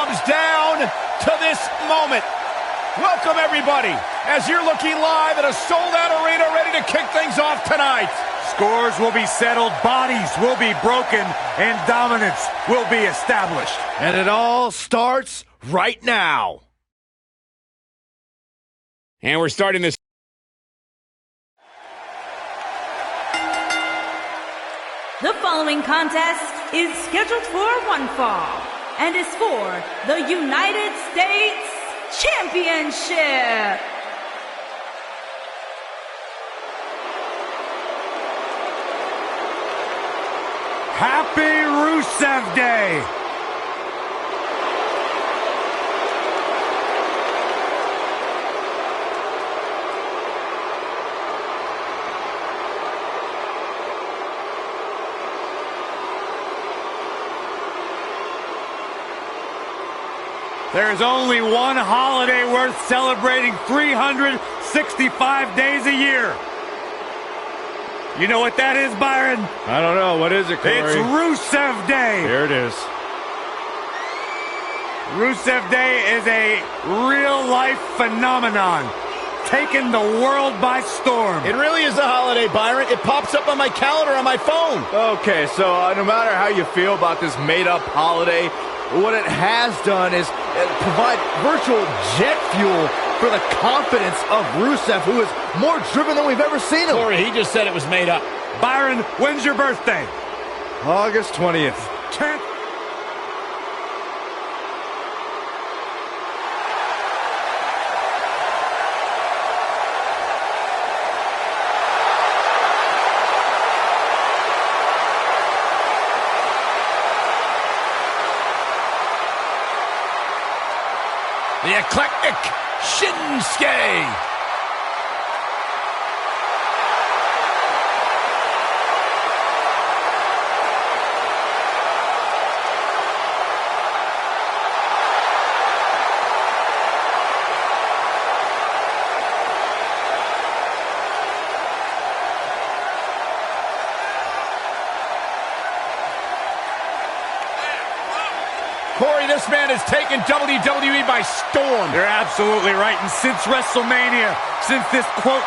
comes down to this moment. Welcome, everybody, as you're looking live at a sold-out arena ready to kick things off tonight. Scores will be settled, bodies will be broken, and dominance will be established. And it all starts right now. And we're starting this. The following contest is scheduled for one fall and is for the United States Championship. Happy Rusev Day! There's only one holiday worth celebrating 365 days a year. You know what that is, Byron? I don't know. What is it, Corey? It's Rusev Day. Here it is. Rusev Day is a real-life phenomenon, taking the world by storm. It really is a holiday, Byron. It pops up on my calendar on my phone. Okay, so no matter how you feel about this made-up holiday, what it has done is provide virtual jet fuel for the confidence of Rusev, who is more driven than we've ever seen him. Corey, he just said it was made up. Byron, when's your birthday? August 20th. 10th. The eclectic Shinsuke. Corey, this man has taken WWE by storm. You're absolutely right. And since WrestleMania, since this, quote,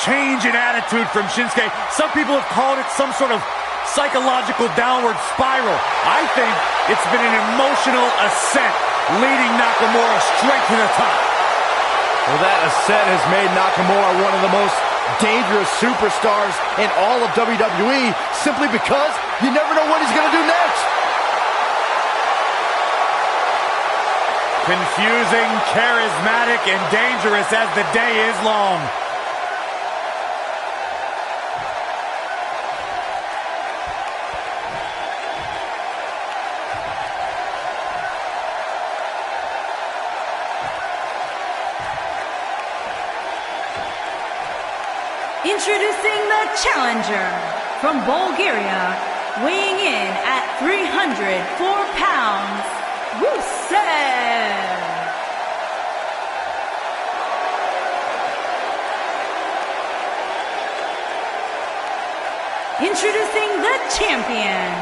change in attitude from Shinsuke, some people have called it some sort of psychological downward spiral. I think it's been an emotional ascent, leading Nakamura straight to the top. Well, that ascent has made Nakamura one of the most dangerous superstars in all of WWE, simply because you never know what he's going to do next. Confusing, charismatic, and dangerous as the day is long. Introducing the challenger from Bulgaria, weighing in at 304 pounds, Rusev. Introducing the champion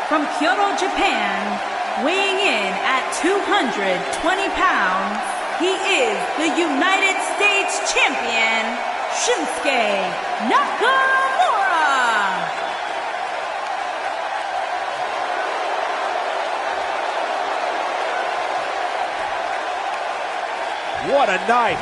from Kyoto, Japan, weighing in at 220 pounds, he is the United States champion, Shinsuke Nakamura. What a night.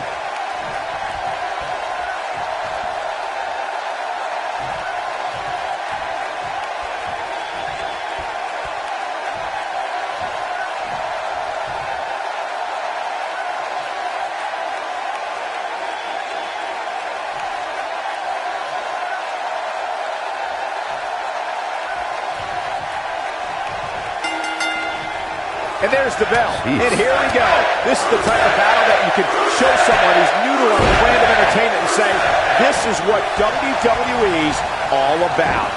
And there's the bell. Jeez. And here we go. This is the type of battle that you can show someone who's new to our brand of entertainment and say, this is what WWE's all about.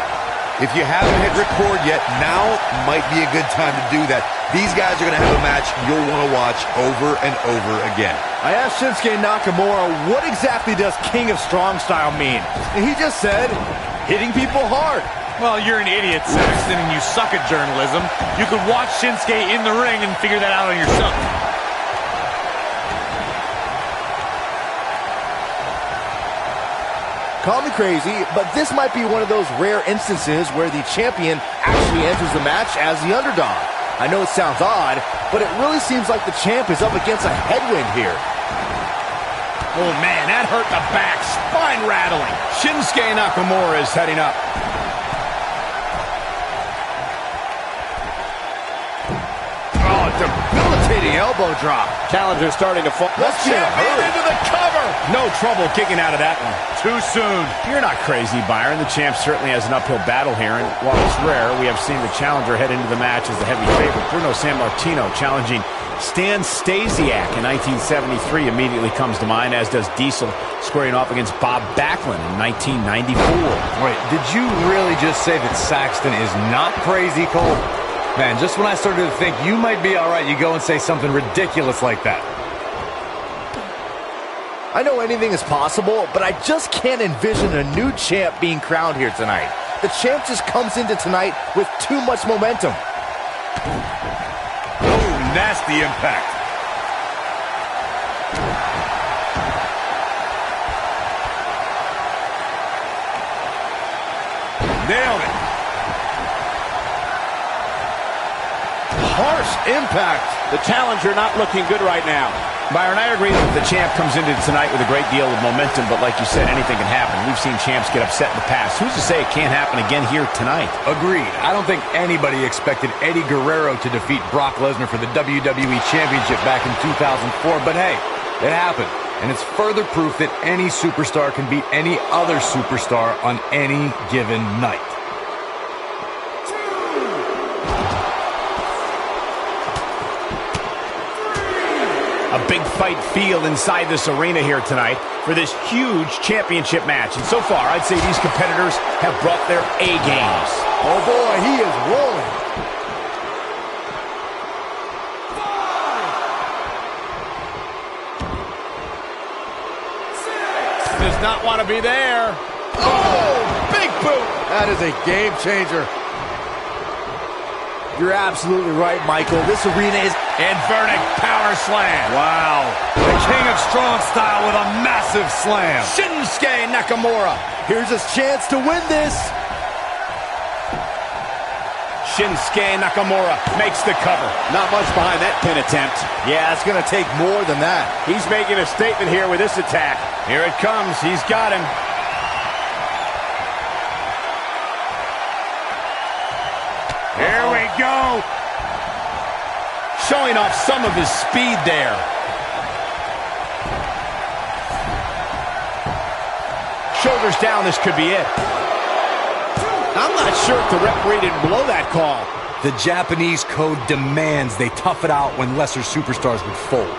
If you haven't hit record yet, now might be a good time to do that. These guys are going to have a match you'll want to watch over and over again. I asked Shinsuke Nakamura, what exactly does King of Strong Style mean? And he just said, hitting people hard. Well, you're an idiot, Saxton, and you suck at journalism. You could watch Shinsuke in the ring and figure that out on yourself. Call me crazy, but this might be one of those rare instances where the champion actually enters the match as the underdog. I know it sounds odd, but it really seems like the champ is up against a headwind here. Oh, man, that hurt the back. Spine rattling. Shinsuke Nakamura is heading up. Oh, debilitating elbow drop. Challenger starting to fall. Let's get into the cover. No trouble kicking out of that one. Too soon. You're not crazy, Byron. The champ certainly has an uphill battle here, and while it's rare, we have seen the challenger head into the match as the heavy favorite. Bruno Sammartino challenging Stan Stasiak in 1973 immediately comes to mind, as does Diesel squaring off against Bob Backlund in 1994. Wait, did you really just say that Saxton is not crazy, Cole? Man, just when I started to think you might be all right, you go and say something ridiculous like that. I know anything is possible, but I just can't envision a new champ being crowned here tonight. The champ just comes into tonight with too much momentum. Nasty impact. Nailed it. Harsh impact. The challenger not looking good right now. Byron, I agree that the champ comes into tonight with a great deal of momentum, but like you said, anything can happen. We've seen champs get upset in the past. Who's to say it can't happen again here tonight? Agreed. I don't think anybody expected Eddie Guerrero to defeat Brock Lesnar for the WWE Championship back in 2004, but hey, it happened. And it's further proof that any superstar can beat any other superstar on any given night. A big fight feel inside this arena here tonight for this huge championship match. And so far, I'd say these competitors have brought their A games. Oh boy, he is rolling. Does not want to be there. Oh, big boot. That is a game changer. You're absolutely right, Michael. This arena is... Inverted power slam. Wow. The king of strong style with a massive slam. Shinsuke Nakamura. Here's his chance to win this. Shinsuke Nakamura makes the cover. Not much behind that pin attempt. Yeah, it's going to take more than that. He's making a statement here with this attack. Here it comes. He's got him. Here we go. Showing off some of his speed there. Shoulders down, this could be it. I'm not sure if the referee didn't blow that call. The Japanese code demands they tough it out when lesser superstars would fold.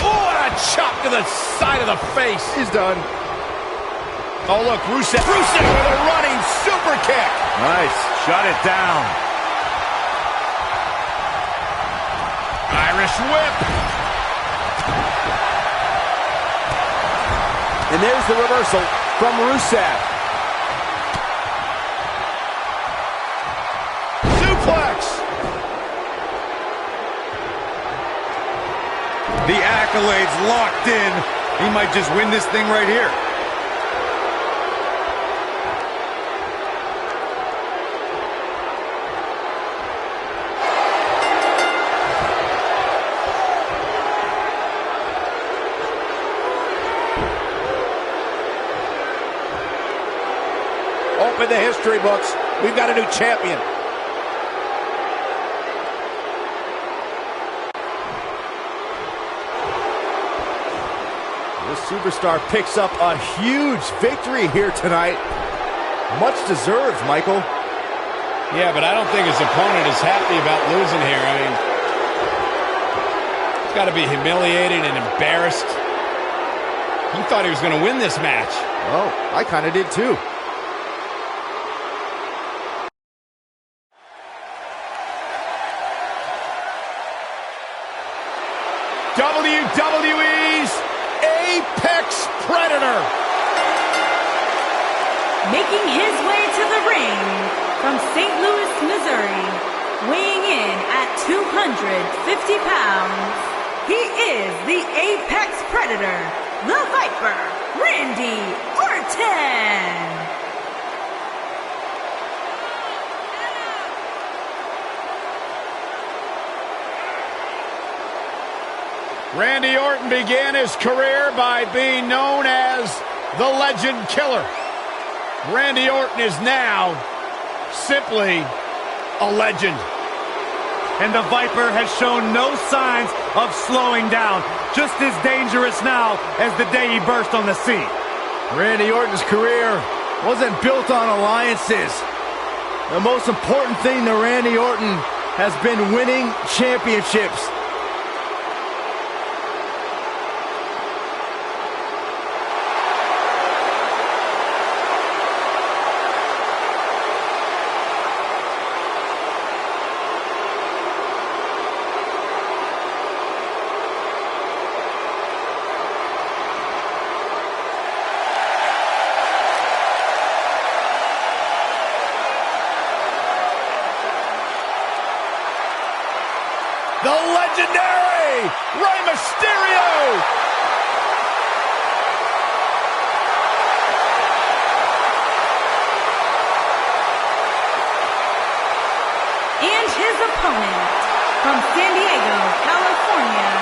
Oh, and a chop to the side of the face. He's done. Oh, look, Rusev. Rusev with a running super kick. Nice. Shut it down. Irish whip. And there's the reversal from Rusev. Suplex. The accolades locked in. He might just win this thing right here. Open the history books. We've got a new champion. This superstar picks up a huge victory here tonight. Much deserved, Michael. Yeah, but I don't think his opponent is happy about losing here. I mean, he's got to be humiliated and embarrassed. He thought he was going to win this match. Oh, I kind of did too. WWE's Apex Predator. Making his way to the ring from St. Louis, Missouri, weighing in at 250 pounds, he is the Apex Predator, the Viper, Randy Orton. Randy Orton began his career by being known as the Legend Killer. Randy Orton is now simply a legend. And the Viper has shown no signs of slowing down. Just as dangerous now as the day he burst on the scene. Randy Orton's career wasn't built on alliances. The most important thing to Randy Orton has been winning championships. The legendary Rey Mysterio! And his opponent from San Diego, California,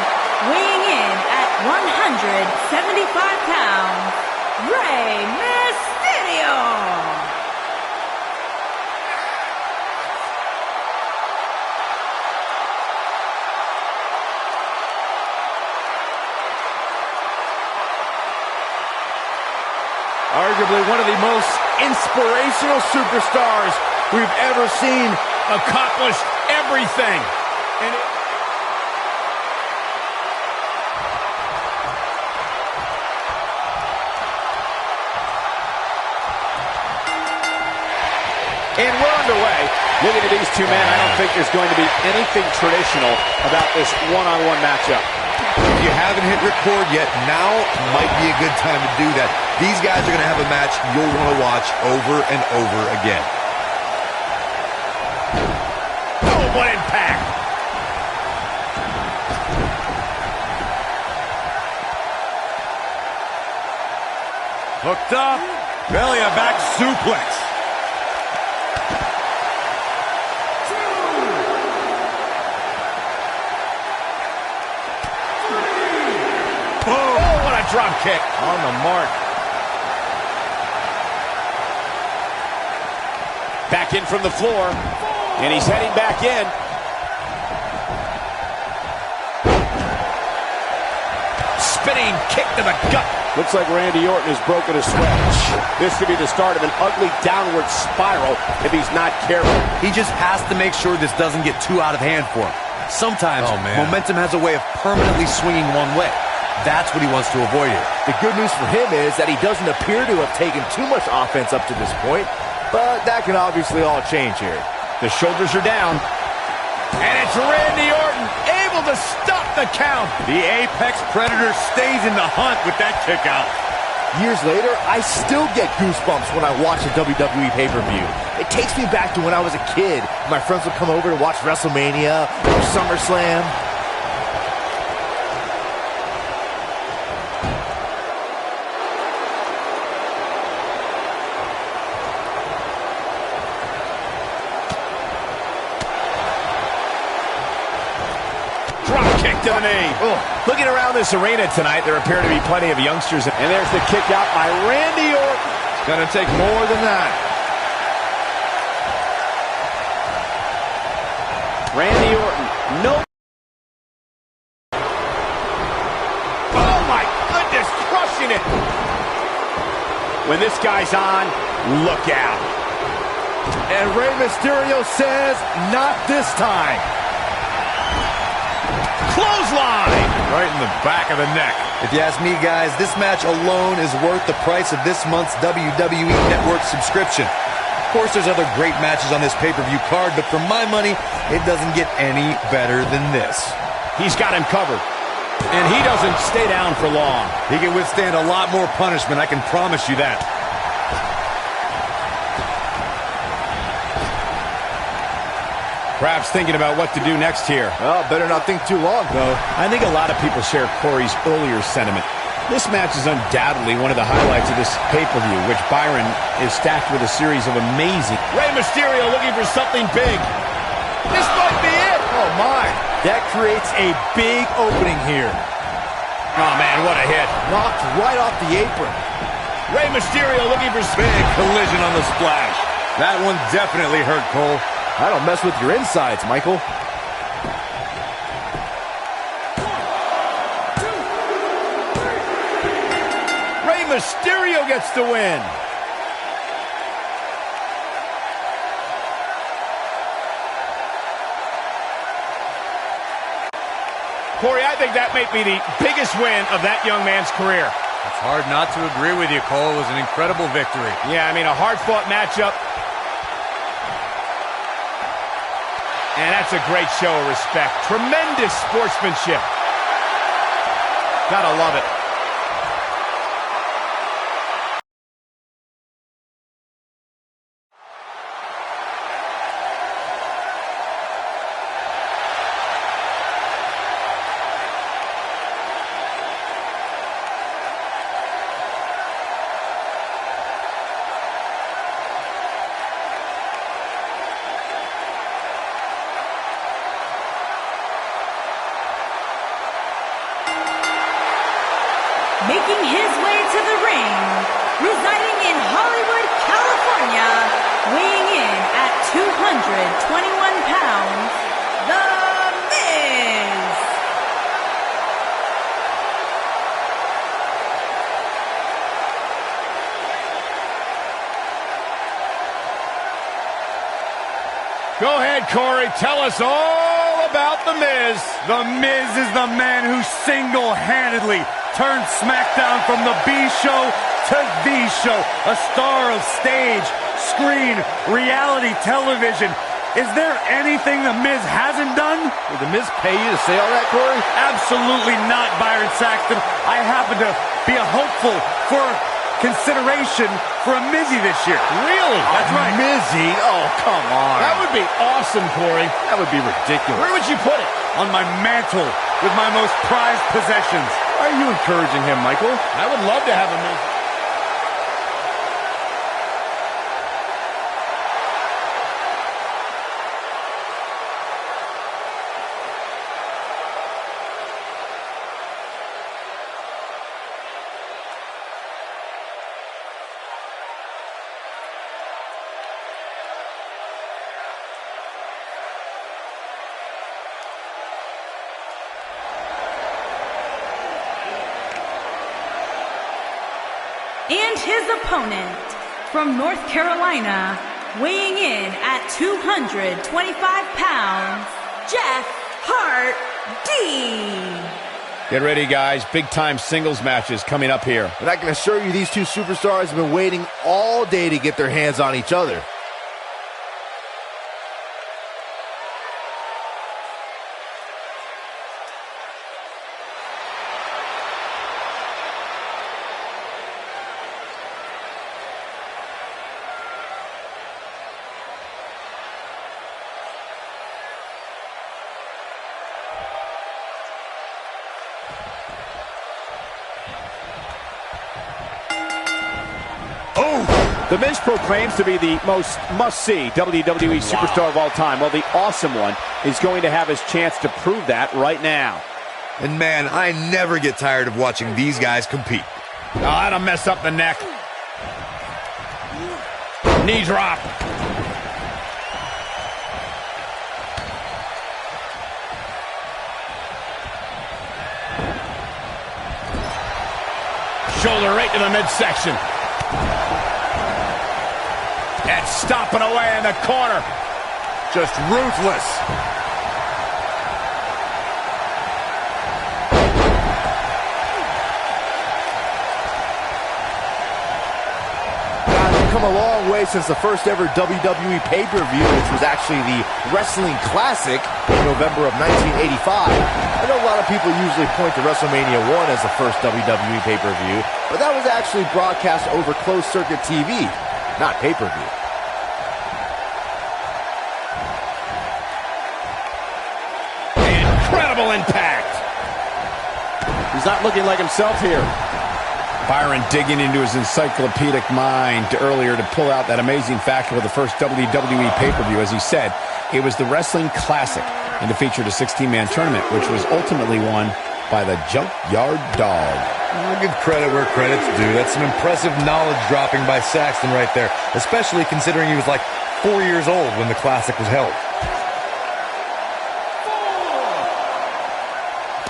weighing in at 175 pounds, Rey Mysterio. Arguably one of the most inspirational superstars we've ever seen. Accomplished everything. And we're underway. Looking at these two men, I don't think there's going to be anything traditional about this one-on-one matchup. If you haven't hit record yet, now might be a good time to do that. These guys are going to have a match you'll want to watch over and over again. Oh, what impact! Hooked up. Belly a back suplex. Oh, what a drop kick. On the mark. Back in from the floor. And he's heading back in. Spinning kick to the gut. Looks like Randy Orton has broken a sweat. This could be the start of an ugly downward spiral if he's not careful. He just has to make sure this doesn't get too out of hand for him. Sometimes momentum has a way of permanently swinging one way. That's what he wants to avoid here. The good news for him is that he doesn't appear to have taken too much offense up to this point, but that can obviously all change here. The shoulders are down. And it's Randy Orton able to stop the count. The Apex Predator stays in the hunt with that kick out. Years later, I still get goosebumps when I watch a WWE pay-per-view. It takes me back to when I was a kid. My friends would come over to watch WrestleMania or SummerSlam. To the knee. Looking around this arena tonight, there appear to be plenty of youngsters. And there's the kick out by Randy Orton. It's going to take more than that. Randy Orton, no. Oh my goodness, crushing it. When this guy's on, look out. And Rey Mysterio says, not this time. Clothesline! Right in the back of the neck. If you ask me, guys, this match alone is worth the price of this month's WWE Network subscription. Of course, there's other great matches on this pay-per-view card, but for my money, it doesn't get any better than this. He's got him covered. And he doesn't stay down for long. He can withstand a lot more punishment, I can promise you that. Perhaps thinking about what to do next here. Well, better not think too long, though. I think a lot of people share Corey's earlier sentiment. This match is undoubtedly one of the highlights of this pay-per-view, which Byron is stacked with a series of amazing... Rey Mysterio looking for something big. This might be it. Oh, my. That creates a big opening here. Oh, man, what a hit. Knocked right off the apron. Rey Mysterio looking for big collision on the splash. That one definitely hurt, Cole. I don't mess with your insides, Michael. Rey Mysterio gets the win. Corey, I think that may be the biggest win of that young man's career. It's hard not to agree with you, Cole. It was an incredible victory. Yeah, I mean, a hard-fought matchup. And that's a great show of respect. Tremendous sportsmanship. Gotta love it. Making his way to the ring, residing in Hollywood, California, weighing in at 221 pounds, The Miz. Go ahead, Corey. Tell us all about The Miz. The Miz is the man who single-handedly turned SmackDown from the B show to the show. A star of stage, screen, reality television. Is there anything The Miz hasn't done? Did The Miz pay you to say all that, Corey? Absolutely not, Byron Saxton. I happen to be a hopeful for consideration for a Mizzy this year. Really? That's right. Mizzy? Oh, come on. That would be awesome, Corey. That would be ridiculous. Where would you put it? On my mantle with my most prized possessions. Why are you encouraging him, Michael? I would love to have a Miz. And his opponent, from North Carolina, weighing in at 225 pounds, Jeff Hardy. Get ready, guys. Big-time singles matches coming up here. And I can assure you these two superstars have been waiting all day to get their hands on each other. The Miz proclaims to be the most must-see WWE superstar of all time. Well, the awesome one is going to have his chance to prove that right now. And man, I never get tired of watching these guys compete. Oh, that'll mess up the neck. Knee drop. Shoulder right to the midsection. And stomping away in the corner. Just ruthless. Guys, we've come a long way since the first ever WWE pay-per-view, which was actually the Wrestling Classic in November of 1985. I know a lot of people usually point to WrestleMania 1 as the first WWE pay-per-view, but that was actually broadcast over closed-circuit TV. Not pay-per-view. He's not looking like himself here. Byron digging into his encyclopedic mind earlier to pull out that amazing fact of the first WWE pay-per-view. As he said, it was the Wrestling Classic and it featured a 16-man tournament, which was ultimately won by the Junkyard Dog. I'll give credit where credit's due. That's some impressive knowledge dropping by Saxton right there, especially considering he was like 4 years old when the Classic was held.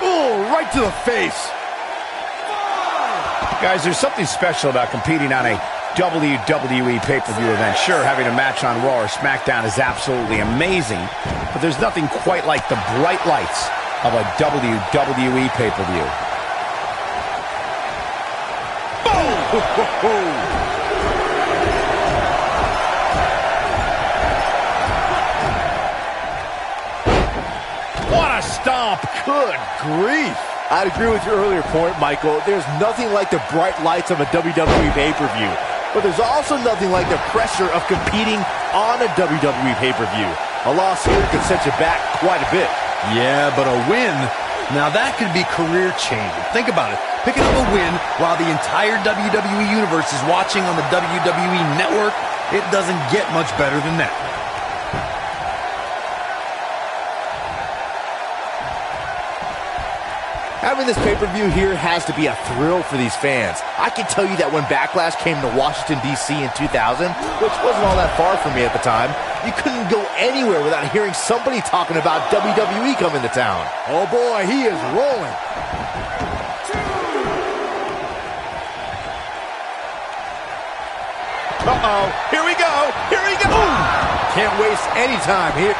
Oh, right to the face. Guys, there's something special about competing on a WWE pay-per-view event. Sure, having a match on Raw or SmackDown is absolutely amazing, but there's nothing quite like the bright lights of a WWE pay-per-view. What a stomp. Good grief. I'd agree with your earlier point, Michael. There's nothing like the bright lights of a WWE pay-per-view. But there's also nothing like the pressure of competing on a WWE pay-per-view. A loss here could set you back quite a bit. Yeah, but a win, now that could be career-changing. Think about it. Picking up a win while the entire WWE Universe is watching on the WWE Network, it doesn't get much better than that. Having this pay-per-view here has to be a thrill for these fans. I can tell you that when Backlash came to Washington, D.C. in 2000, which wasn't all that far from me at the time, you couldn't go anywhere without hearing somebody talking about WWE coming to town. Oh boy, he is rolling. Uh-oh, here we go, here we go. Can't waste any time here.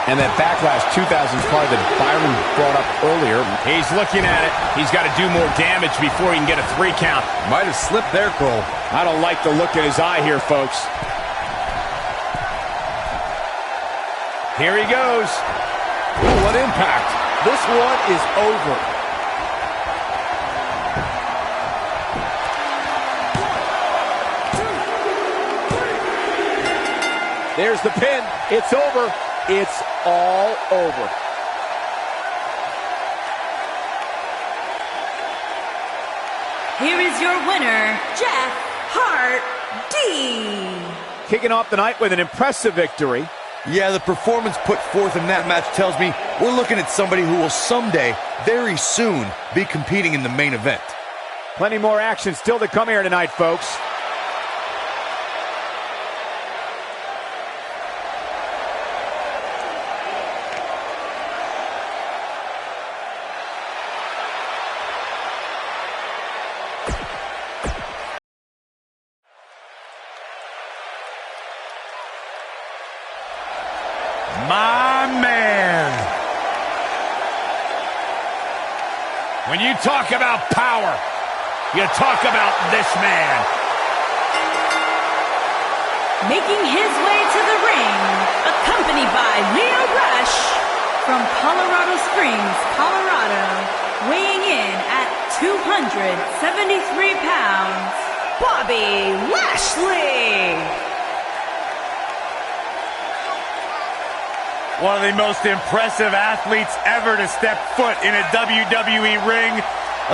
And that Backlash 2000 card that Byron brought up earlier. He's looking at it. He's got to do more damage before he can get a 3 count. Might have slipped there, Cole. I don't like the look in his eye here, folks. Here he goes. Ooh, what impact. This one is over. There's the pin. It's over. It's all over. Here is your winner, Jeff Hardy. Kicking off the night with an impressive victory. Yeah, the performance put forth in that match tells me we're looking at somebody who will someday, very soon, be competing in the main event. Plenty more action still to come here tonight, folks. My man. When you talk about power, you talk about this man. Making his way to the ring, accompanied by Leo Rush from Colorado Springs, Colorado, weighing in at 273 pounds, Bobby Lashley. One of the most impressive athletes ever to step foot in a WWE ring.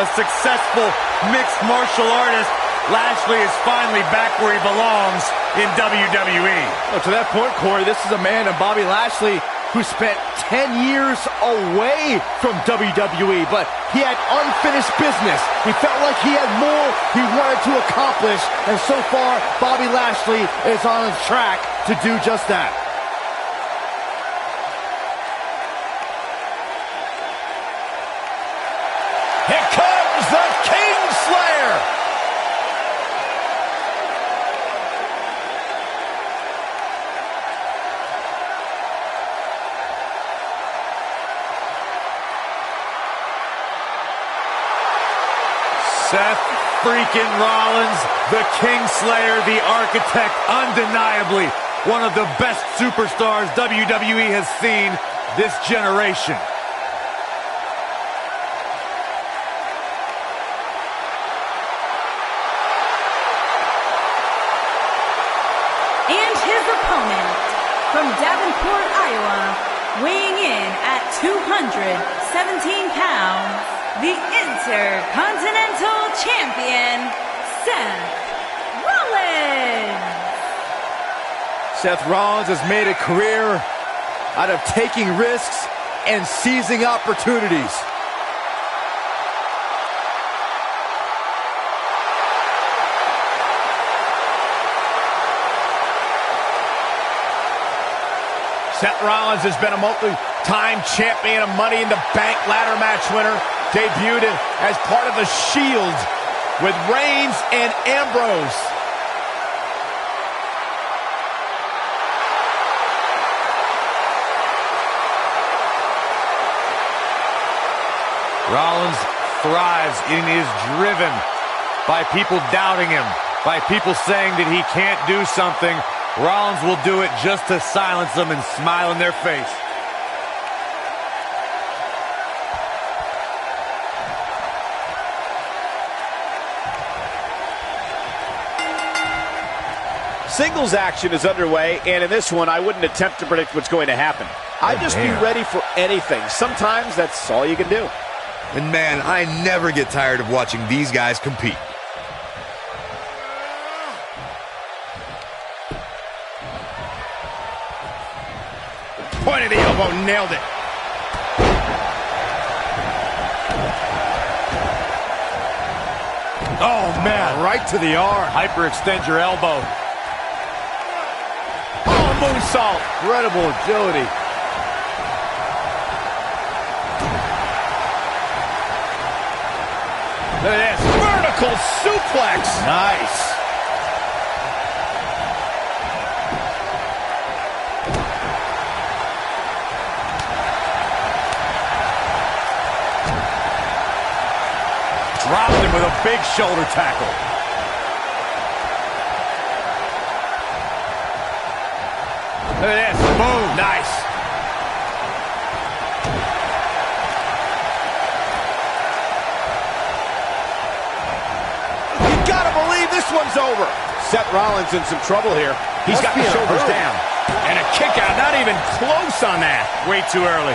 A successful mixed martial artist. Lashley is finally back where he belongs in WWE. Well, to that point, Corey, this is a man of Bobby Lashley who spent 10 years away from WWE, but he had unfinished business. He felt like he had more he wanted to accomplish, and so far, Bobby Lashley is on his track to do just that. Here comes the Kingslayer! Seth freaking Rollins, the Kingslayer, the architect, undeniably one of the best superstars WWE has seen this generation. And his opponent, from Davenport, Iowa, weighing in at 217 pounds, the Intercontinental Champion, Seth Rollins. Seth Rollins has made a career out of taking risks and seizing opportunities. Seth Rollins has been a multi-time champion, a Money in the Bank ladder match winner, debuted as part of the Shield with Reigns and Ambrose. Rollins thrives and is driven by people doubting him, by people saying that he can't do something. Rollins will do it just to silence them and smile in their face. Singles action is underway, and in this one, I wouldn't attempt to predict what's going to happen. I'd just be ready for anything. Sometimes that's all you can do. And man, I never get tired of watching these guys compete. Point of the elbow, nailed it. Oh, man. Right to the arm. Hyperextend your elbow. Oh, moonsault. Incredible agility. Look at this. Vertical suplex. Nice. Dropped him with a big shoulder tackle. Look at this. Boom. Nice. You gotta believe this one's over. Seth Rollins in some trouble here. He's got the shoulders down. And a kick out. Not even close on that. Way too early.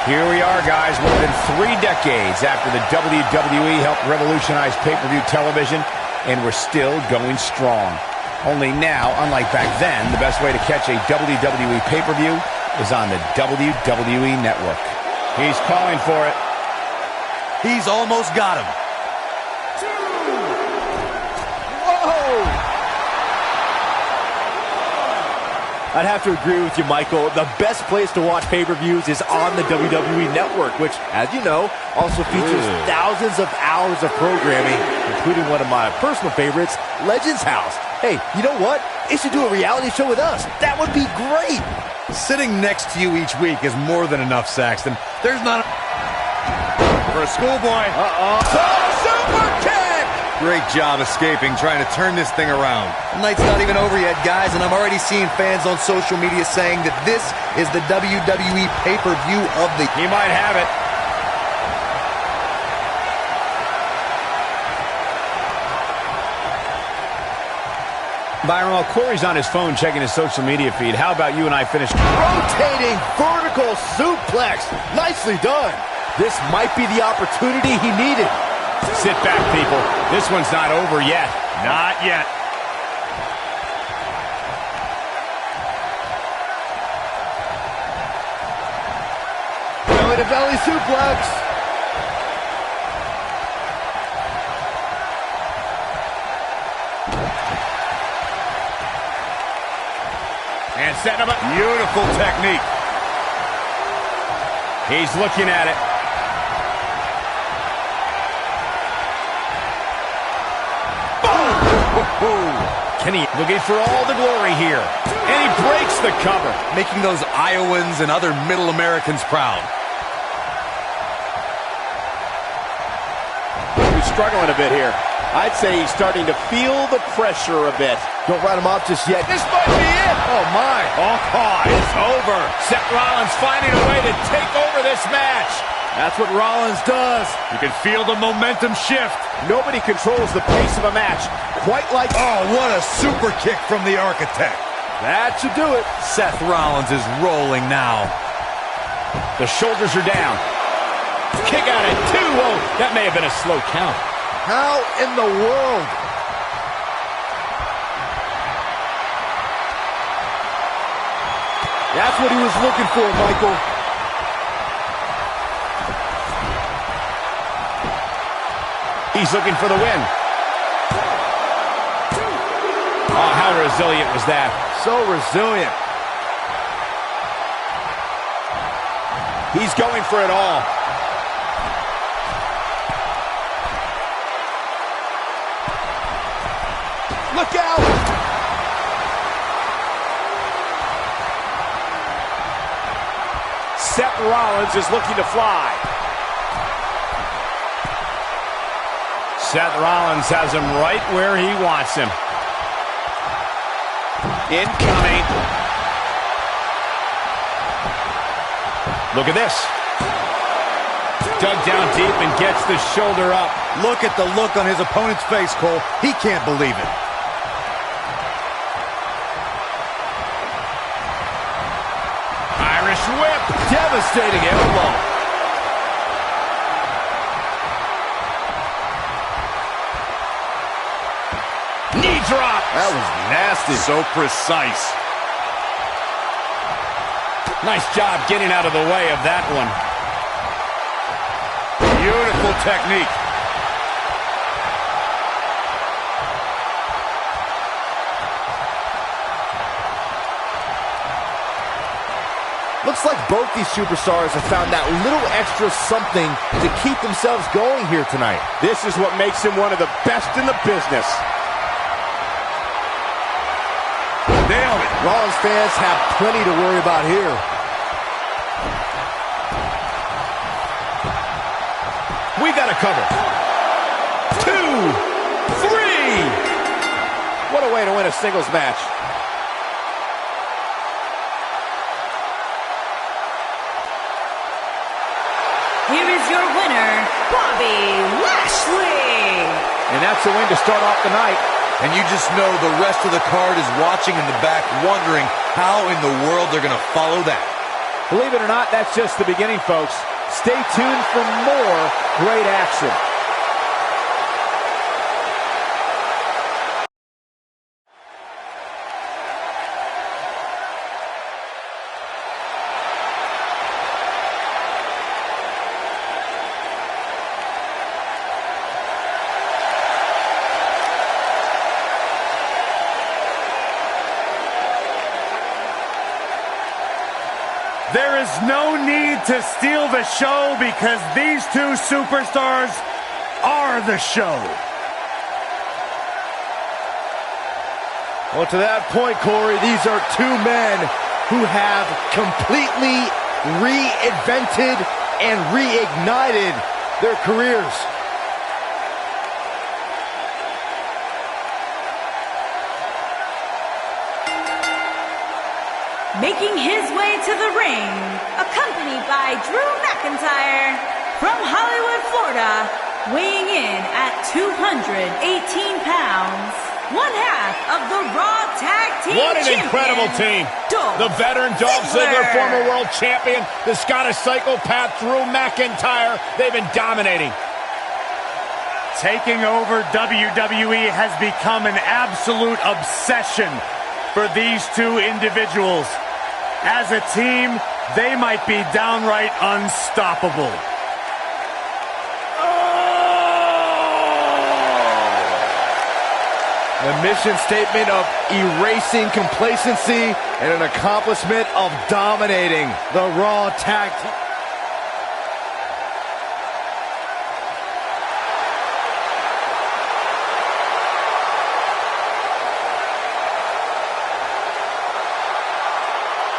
Here we are, guys, more than 3 decades after the WWE helped revolutionize pay-per-view television, and we're still going strong. Only now, unlike back then, the best way to catch a WWE pay-per-view is on the WWE Network. He's calling for it. He's almost got him. I'd have to agree with you, Michael. The best place to watch pay-per-views is on the WWE Network, which, as you know, also features thousands of hours of programming, including one of my personal favorites, Legends House. Hey, you know what? They should do a reality show with us. That would be great. Sitting next to you each week is more than enough, Saxton. There's not for a schoolboy. Super kick! Great job escaping, trying to turn this thing around. The night's not even over yet, guys, and I'm already seeing fans on social media saying that this is the WWE pay-per-view of the... He might have it. Byron, while Corey's on his phone checking his social media feed, how about you and I finish... Rotating vertical suplex. Nicely done. This might be the opportunity he needed. Sit back, people. This one's not over yet. Not yet. Belly to belly suplex. And setting him up. Beautiful technique. He's looking at it. Kenny looking for all the glory here. And he breaks the cover. Making those Iowans and other middle Americans proud. He's struggling a bit here. I'd say he's starting to feel the pressure a bit. Don't write him off just yet. This might be it. Oh, my. Oh, it's over. Seth Rollins finding a way to take over this match. That's what Rollins does. You can feel the momentum shift. Nobody controls the pace of a match quite like... Oh, what a super kick from the Architect. That should do it. Seth Rollins is rolling now. The shoulders are down. Kick out at 2. Whoa, that may have been a slow count. How in the world? That's what he was looking for, Michael. He's looking for the win. Oh, how resilient was that? So resilient. He's going for it all. Look out! Seth Rollins is looking to fly. Seth Rollins has him right where he wants him. Incoming. Look at this. Dug down deep and gets the shoulder up. Look at the look on his opponent's face, Cole. He can't believe it. Irish whip. Devastating elbow. Knee drop. That was nasty. So precise. Nice job getting out of the way of that one. Beautiful technique. Looks like both these superstars have found that little extra something to keep themselves going here tonight. This is what makes him one of the best in the business. Nailed it. Rollins fans have plenty to worry about here. We got a cover. 2, 3. What a way to win a singles match. Here is your winner, Bobby Lashley. And that's a win to start off the night. And you just know the rest of the card is watching in the back, wondering how in the world they're going to follow that. Believe it or not, that's just the beginning, folks. Stay tuned for more great action. There is no need to steal the show because these two superstars are the show. Well, to that point, Corey, these are two men who have completely reinvented and reignited their careers. Making his way to the ring, accompanied by Drew McIntyre from Hollywood, Florida, weighing in at 218 pounds, one half of the Raw Tag Team What an Champion, incredible team. Dolph The veteran Dolph Ziggler, former world champion, the Scottish psychopath Drew McIntyre. They've been dominating. Taking over WWE has become an absolute obsession for these two individuals. As a team, they might be downright unstoppable. The mission statement of erasing complacency and an accomplishment of dominating the Raw Tag Team.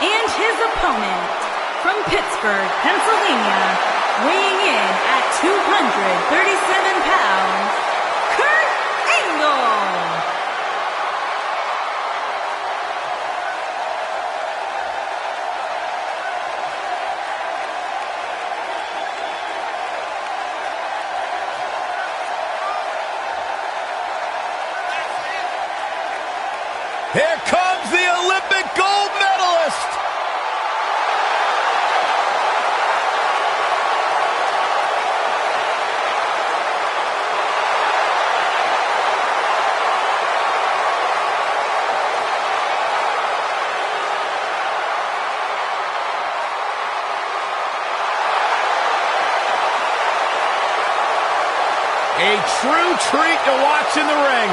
And his opponent from Pittsburgh, Pennsylvania, weighing in at 237 pounds, Kurt Angle. Here comes the Olympic gold medalist. A true treat to watch in the ring.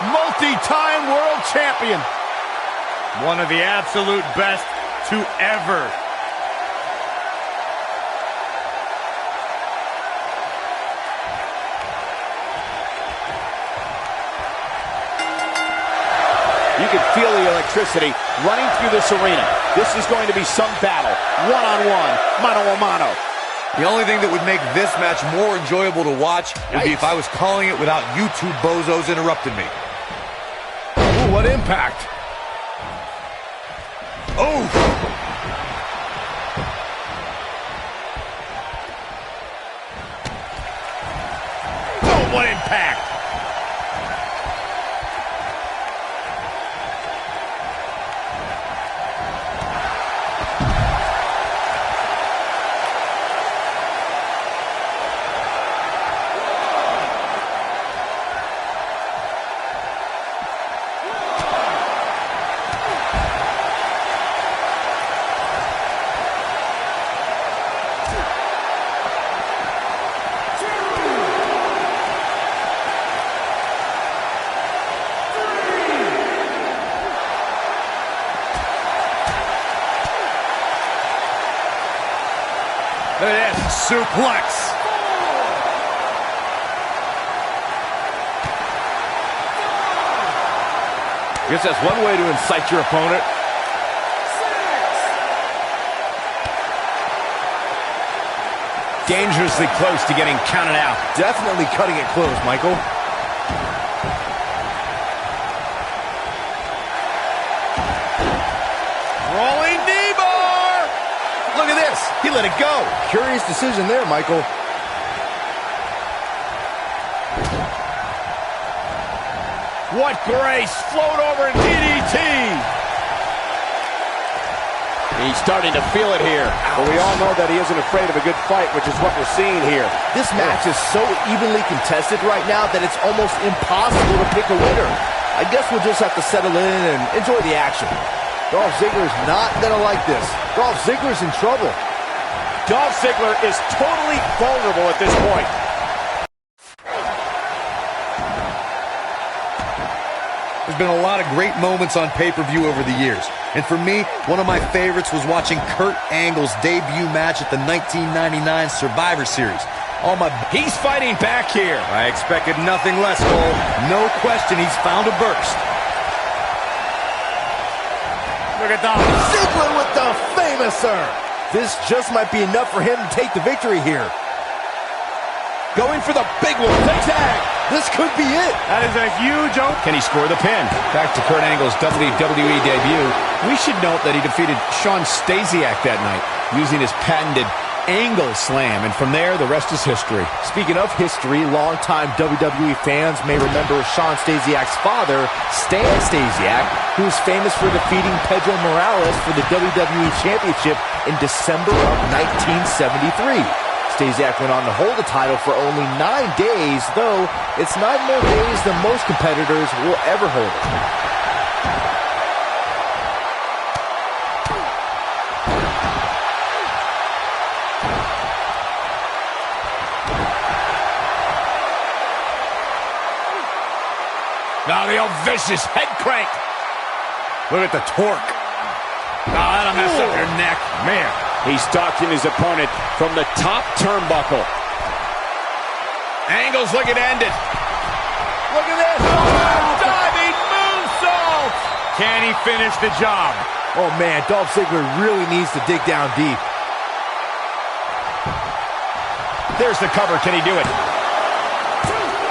Multi-time world champion. One of the absolute best to ever. You can feel the electricity running through this arena. This is going to be some battle. One-on-one, mano-a-mano. The only thing that would make this match more enjoyable to watch would be if I was calling it without you two bozos interrupting me. Ooh, what impact. Oh! Oh, what impact. Look at this, suplex. I guess that's one way to incite your opponent. Dangerously close to getting counted out. Definitely cutting it close, Michael. Rolling knee bar! Look at this. He let it go. Curious decision there, Michael. What grace. Float over and DDT. He's starting to feel it here. But we all know that he isn't afraid of a good fight, which is what we're seeing here. This match is so evenly contested right now that it's almost impossible to pick a winner. I guess we'll just have to settle in and enjoy the action. Dolph Ziggler's not going to like this. Dolph Ziggler's in trouble. Dolph Ziggler is totally vulnerable at this point. There's been a lot of great moments on pay-per-view over the years. And for me, one of my favorites was watching Kurt Angle's debut match at the 1999 Survivor Series. He's fighting back here. I expected nothing less, Cole. No question he's found a burst. Look at that. Ziggler with the famouser. This just might be enough for him to take the victory here. Going for the big one. Tag. This could be it. That is a huge open. Can he score the pin? Back to Kurt Angle's WWE debut, we should note that he defeated Shawn Stasiak that night using his patented Angle Slam, and from there, the rest is history. Speaking of history, longtime WWE fans may remember Shawn Stasiak's father, Stan Stasiak, who is famous for defeating Pedro Morales for the WWE Championship in December of 1973. Stasiak went on to hold the title for only 9 days, though it's 9 more days than most competitors will ever hold it. Now the old vicious head crank. Look at the torque. Oh, that'll mess up your neck. Man. He's stalking his opponent from the top turnbuckle. Angle's looking to end it. Look at this. Oh, diving moonsault. Can he finish the job? Oh, man, Dolph Ziggler really needs to dig down deep. There's the cover. Can he do it?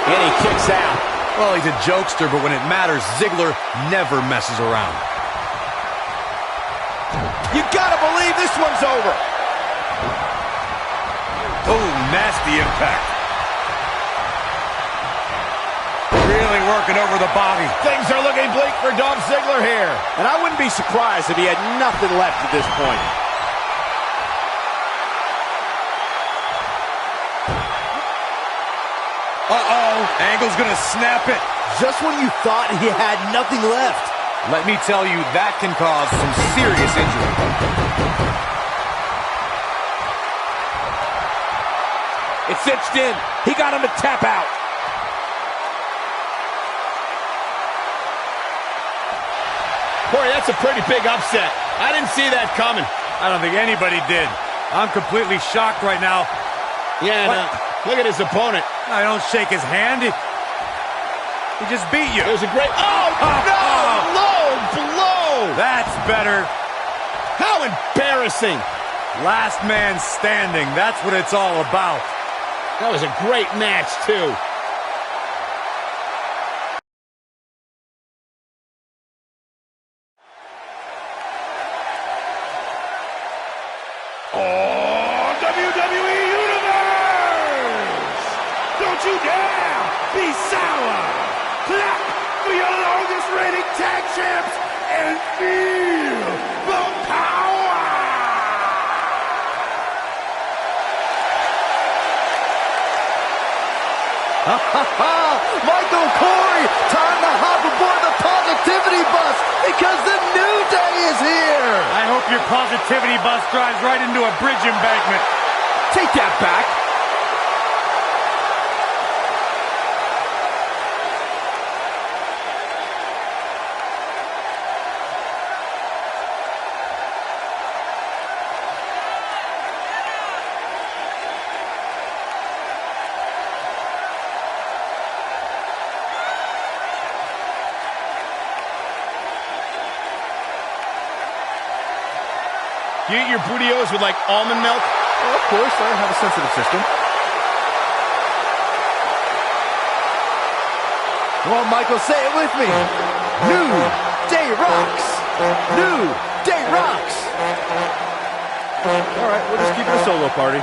And he kicks out. Well, he's a jokester, but when it matters, Ziggler never messes around. You gotta believe this one's over. Oh, nasty impact. Really working over the body. Things are looking bleak for Dolph Ziggler here. And I wouldn't be surprised if he had nothing left at this point. Uh-oh. Angle's gonna snap it. Just when you thought he had nothing left. Let me tell you, that can cause some serious injury. It's cinched in. He got him to tap out. Corey, that's a pretty big upset. I didn't see that coming. I don't think anybody did. I'm completely shocked right now. Yeah, no. Look at his opponent. I don't shake his hand. He just beat you. There's a great... Oh, no! Low blow! That's better. How embarrassing. Last man standing. That's what it's all about. That was a great match, too. WWE Universe! Don't you dare be sour! Clap for your longest reigning tag champs and feel the power! Michael Corey, time to hop aboard the positivity bus because the new day is here! I hope your positivity bus drives right into a bridge embankment. Take that back. You eat your burritos with, like, almond milk? Well, of course, I have a sensitive system. Come on, Michael, say it with me. New Day rocks. New Day rocks. All right, we'll just keep it a solo party.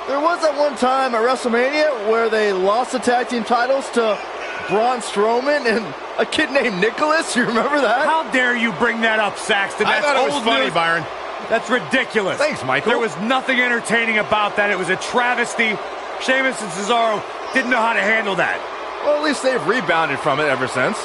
There was that one time at WrestleMania where they lost the tag team titles to Braun Strowman and a kid named Nicholas. You remember that? How dare you bring that up, Saxton? I thought it was old funny, news. Byron. That's ridiculous. Thanks, Michael. There was nothing entertaining about that. It was a travesty. Sheamus and Cesaro didn't know how to handle that. Well, at least they've rebounded from it ever since.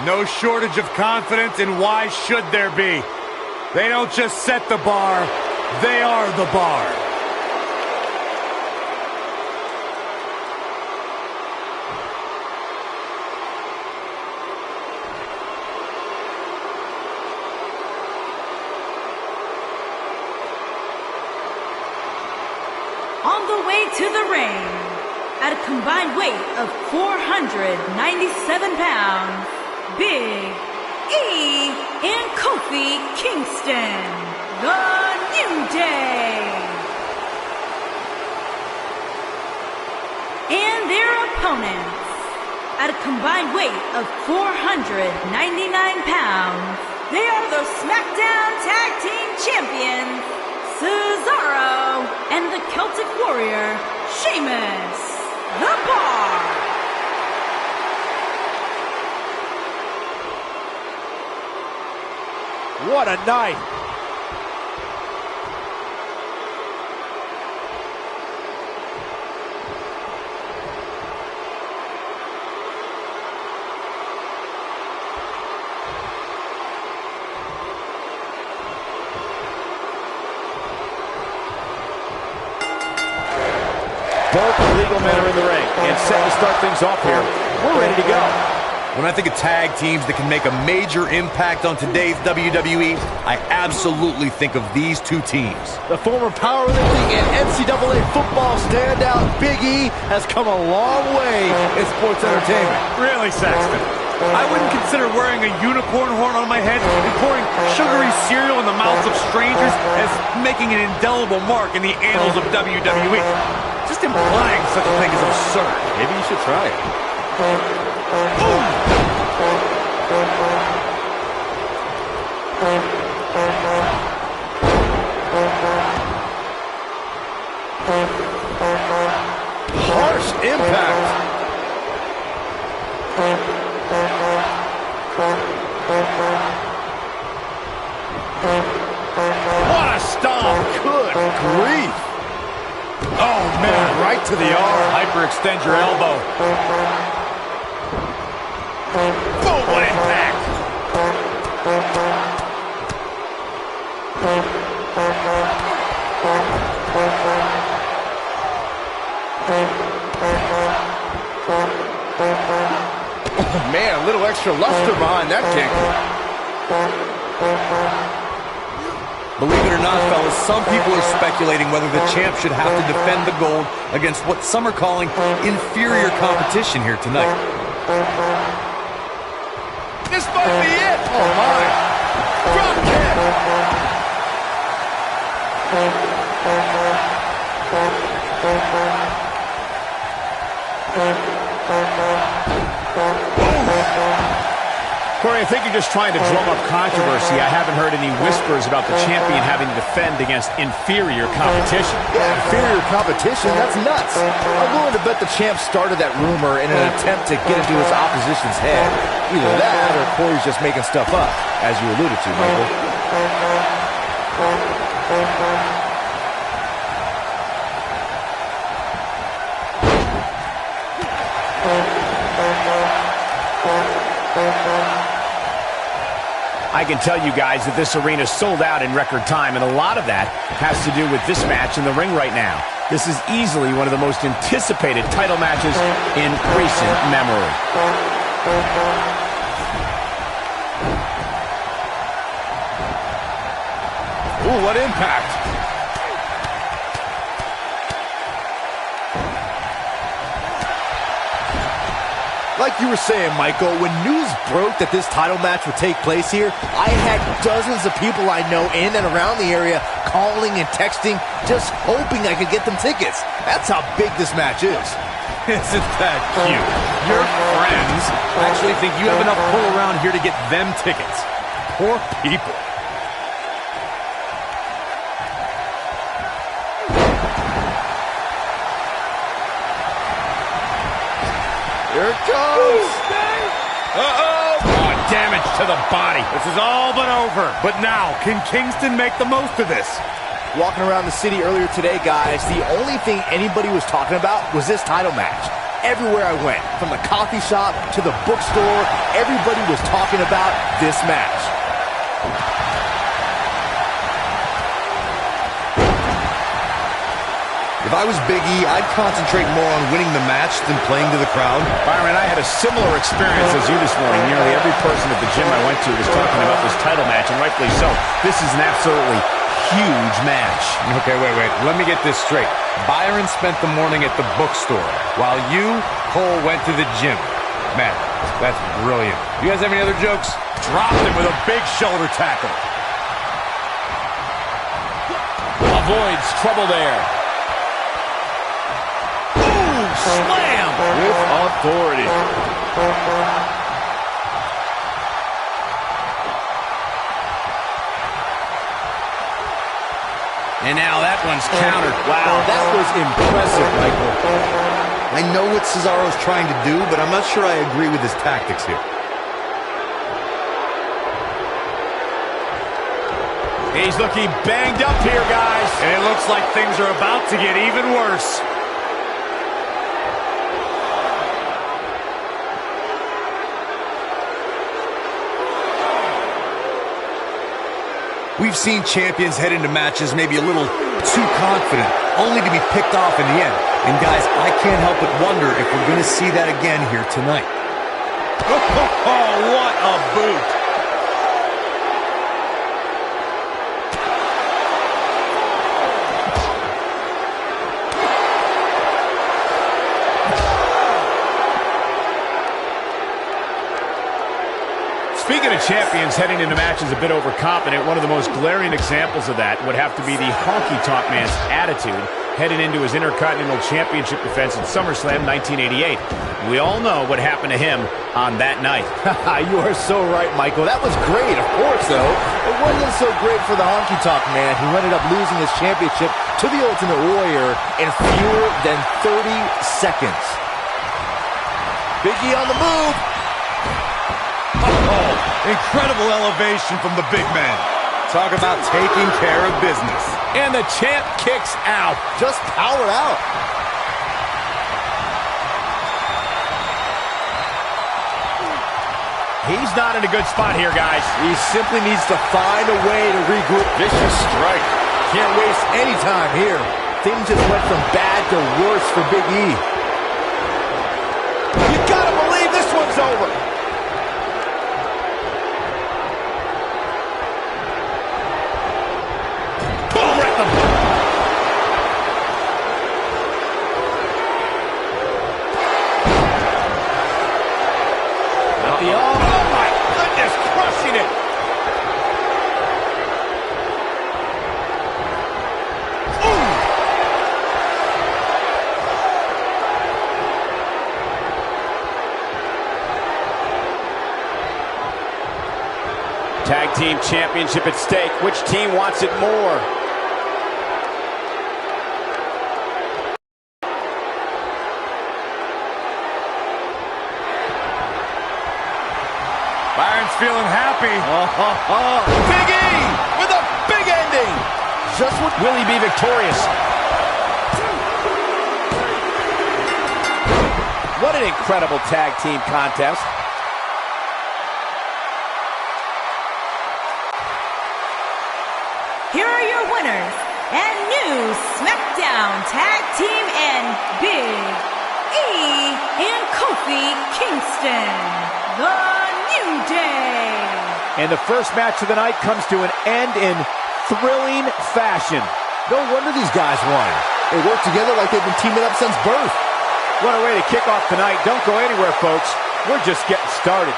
No shortage of confidence, and why should there be? They don't just set the bar, they are the bar. On the way to the ring, at a combined weight of 497 pounds, Big E and Kofi Kingston, the New Day. And their opponents, at a combined weight of 499 pounds, they are the SmackDown Tag Team Champions, Cesaro and the Celtic Warrior, Sheamus, the Bar. What a night. legal men are in the ring and set to start things off here. We're ready to go. When I think of tag teams that can make a major impact on today's WWE, I absolutely think of these two teams. The former powerlifting and NCAA football standout Big E has come a long way in sports entertainment. Really, Saxton? I wouldn't consider wearing a unicorn horn on my head and pouring sugary cereal in the mouths of strangers as making an indelible mark in the annals of WWE. Just implying such a thing is absurd. Maybe you should try it. Harsh impact. What a stomp. Good grief. Oh, man, right to the arm. Hyperextend your elbow. Oh, what impact. Oh, man, a little extra luster behind that kick. Believe it or not, fellas, some people are speculating whether the champ should have to defend the gold against what some are calling inferior competition here tonight. This might be it. Oh, my. Drop kick. Corey, I think you're just trying to drum up controversy. I haven't heard any whispers about the champion having to defend against inferior competition. Yeah, inferior competition? That's nuts. I'm willing to bet the champ started that rumor in an attempt to get into his opposition's head. Either that or Corey's just making stuff up, as you alluded to, Michael. I can tell you guys that this arena sold out in record time, and a lot of that has to do with this match in the ring right now. This is easily one of the most anticipated title matches in recent memory. Ooh, what impact. Like you were saying, Michael, when news broke that this title match would take place here, I had dozens of people I know in and around the area calling and texting, just hoping I could get them tickets. That's how big this match is. Isn't that cute? Your friends actually think you have enough pull around here to get them tickets. Poor people. Here it goes. Uh-oh. Oh, damage to the body. This is all but over. But now, can Kingston make the most of this? Walking around the city earlier today, guys, the only thing anybody was talking about was this title match. Everywhere I went, from the coffee shop to the bookstore, everybody was talking about this match. If I was Big E, I'd concentrate more on winning the match than playing to the crowd. Byron, I had a similar experience as you this morning. Nearly every person at the gym I went to was talking about this title match, and rightfully so. This is an absolutely huge match. Okay, wait. Let me get this straight. Byron spent the morning at the bookstore, while you, Cole, went to the gym. Man, that's brilliant. You guys have any other jokes? Dropped him with a big shoulder tackle. Avoids trouble there. Slam with authority. And now that one's countered. Wow, that was impressive, Michael. I know what Cesaro's trying to do, but I'm not sure I agree with his tactics here. He's looking banged up here, guys. And it looks like things are about to get even worse. We've seen champions head into matches maybe a little too confident, only to be picked off in the end. And guys, I can't help but wonder if we're going to see that again here tonight. Oh, what a boot. Speaking of champions heading into matches a bit overconfident, one of the most glaring examples of that would have to be the honky-tonk man's attitude heading into his Intercontinental Championship defense at SummerSlam 1988. We all know what happened to him on that night. You are so right, Michael. That was great, of course, though. It wasn't so great for the honky-tonk man, who ended up losing his championship to the Ultimate Warrior in fewer than 30 seconds. Big E on the move. Oh, incredible elevation from the big man. Talk about taking care of business. And the champ kicks out. Just powered out. He's not in a good spot here, guys. He simply needs to find a way to regroup. Vicious strike. Can't waste any time here. Things just went from bad to worse for Big E. You gotta believe this one's over. Oh my goodness, crushing it. Tag team championship at stake. Which team wants it more? Byron's feeling happy. Big E with a big ending. Just what Will he be victorious? What an incredible tag team contest. Here are your winners and new SmackDown Tag Team and Big E and Kofi Kingston, The New Day. And the first match of the night comes to an end in thrilling fashion. No wonder these guys won. They work together like they've been teaming up since birth. What a way to kick off tonight. Don't go anywhere, folks. We're just getting started.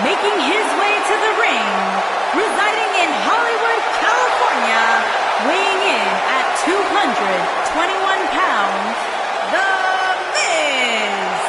Making his way to the ring, residing in Hollywood, California, weighing in at 221 pounds, The Miz.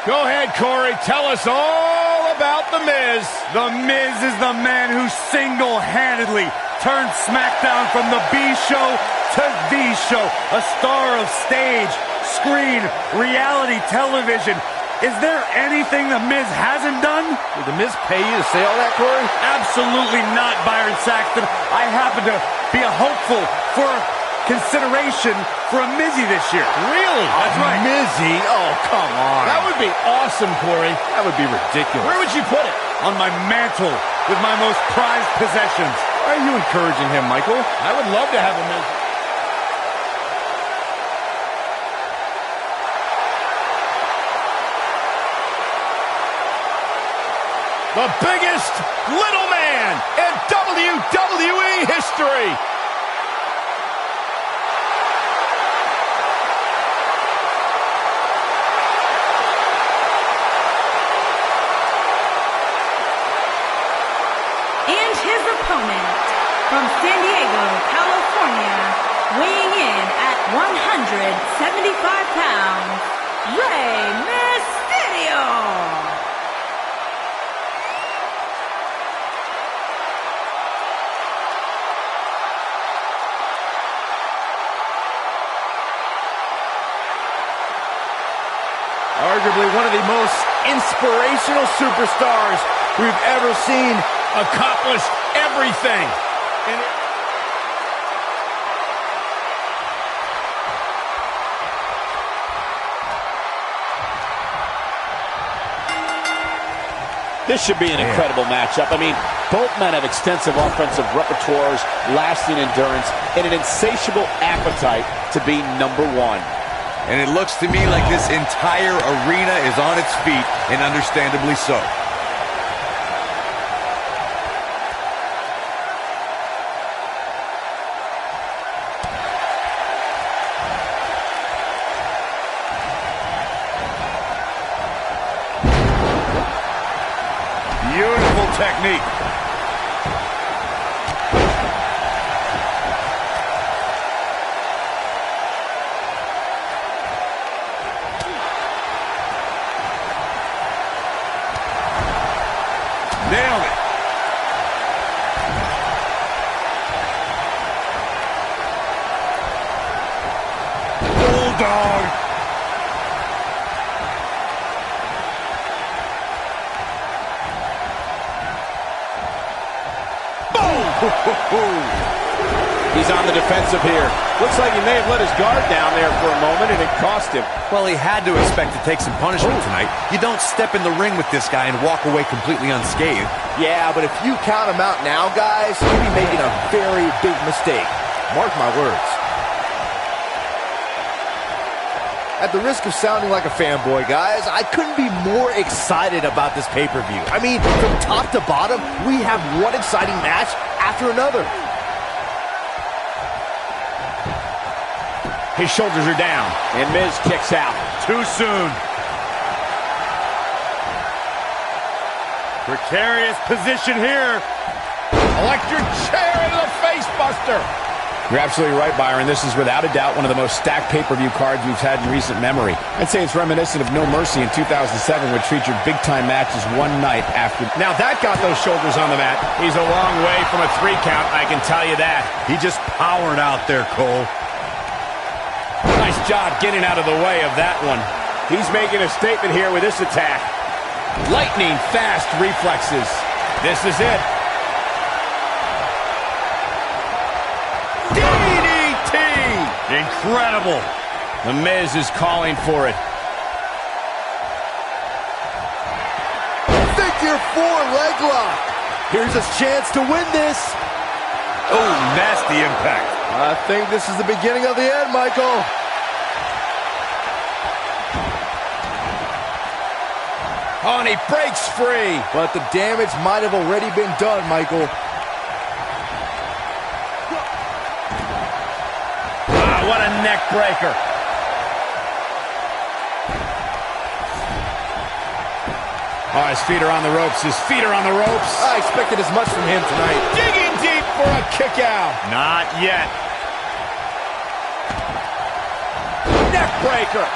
Go ahead, Corey. Tell us all about The Miz. The Miz is the man who single-handedly turned SmackDown from the B show to the show. A star of stage, screen, reality television. Is there anything The Miz hasn't done? Did The Miz pay you to say all that, Corey? Absolutely not, Byron Saxton. I happen to be a hopeful for consideration for a Mizzy this year. Really? That's right. Mizzy? Oh, come on. That would be awesome, Corey. That would be ridiculous. Where would you put it? On my mantle with my most prized possessions. Why are you encouraging him, Michael? I would love to have a Miz. The biggest little man in WWE history. And his opponent, from San Diego, California, weighing in at 175 pounds, Rey Mysterio. Arguably one of the most inspirational superstars we've ever seen accomplish everything. This should be an incredible matchup. I mean, both men have extensive offensive repertoires, lasting endurance, and an insatiable appetite to be number one. And it looks to me like this entire arena is on its feet, and understandably so. Beautiful technique. Nailed it. Bulldog. Boom! He's on the defensive here. Looks like he may have let his guard down there for a moment, and it cost him. Well, he had to expect to take some punishment tonight. You don't step in the ring with this guy and walk away completely unscathed. Yeah, but if you count him out now, guys, you'll be making a very big mistake. Mark my words. At the risk of sounding like a fanboy, guys, I couldn't be more excited about this pay-per-view. I mean, from top to bottom, we have one exciting match after another. His shoulders are down. And Miz kicks out. Too soon. Precarious position here. Electric chair into the face buster. You're absolutely right, Byron. This is without a doubt one of the most stacked pay-per-view cards we've had in recent memory. I'd say it's reminiscent of No Mercy in 2007, which featured big-time matches one night after. Now that got those shoulders on the mat. He's a long way from a 3 count, I can tell you that. He just powered out there, Cole. Nice job getting out of the way of that one. He's making a statement here with this attack. Lightning fast reflexes. This is it. DDT! Incredible. The Miz is calling for it. Figure 4 leg lock. Here's his chance to win this. Oh, nasty impact. I think this is the beginning of the end, Michael. Oh, and he breaks free. But the damage might have already been done, Michael. Ah, what a neck breaker. Oh, his feet are on the ropes. His feet are on the ropes. I expected as much from him tonight. Digging deep for a kick out. Not yet. Neck breaker.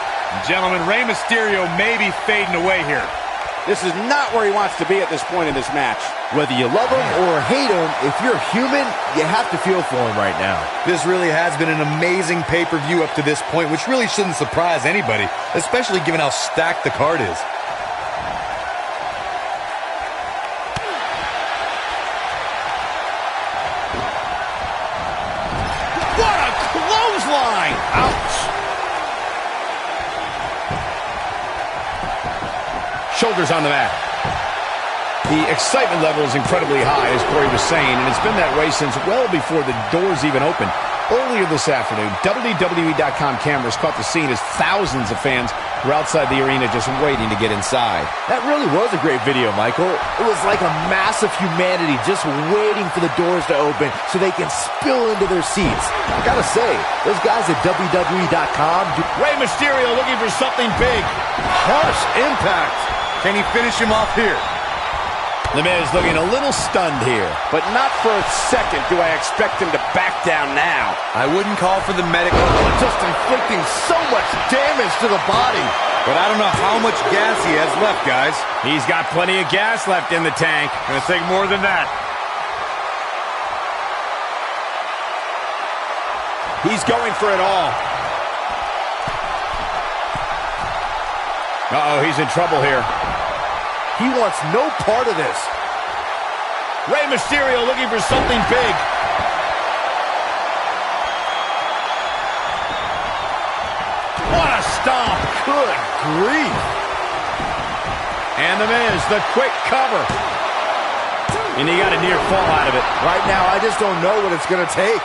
Gentlemen, Rey Mysterio may be fading away here. This is not where he wants to be at this point in this match. Whether you love him or hate him, if you're human, you have to feel for him right now. This really has been an amazing pay-per-view up to this point, which really shouldn't surprise anybody, especially given how stacked the card is. What a clothesline! Ouch! Shoulders on the mat. The excitement level is incredibly high, as Corey was saying, and it's been that way since well before the doors even opened. Earlier this afternoon, WWE.com cameras caught the scene as thousands of fans were outside the arena just waiting to get inside. That really was a great video, Michael. It was like a mass of humanity just waiting for the doors to open so they can spill into their seats. I gotta say, those guys at WWE.com... Rey Mysterio looking for something big. Harsh impact. Can he finish him off here? The Miz looking a little stunned here. But not for a second do I expect him to back down now. I wouldn't call for the medical. Just inflicting so much damage to the body. But I don't know how much gas he has left, guys. He's got plenty of gas left in the tank. Gonna take more than that. He's going for it all. Uh-oh, he's in trouble here. He wants no part of this. Rey Mysterio looking for something big. What a stomp. Good grief. And the Miz, the quick cover. And he got a near fall out of it. Right now, I just don't know what it's going to take.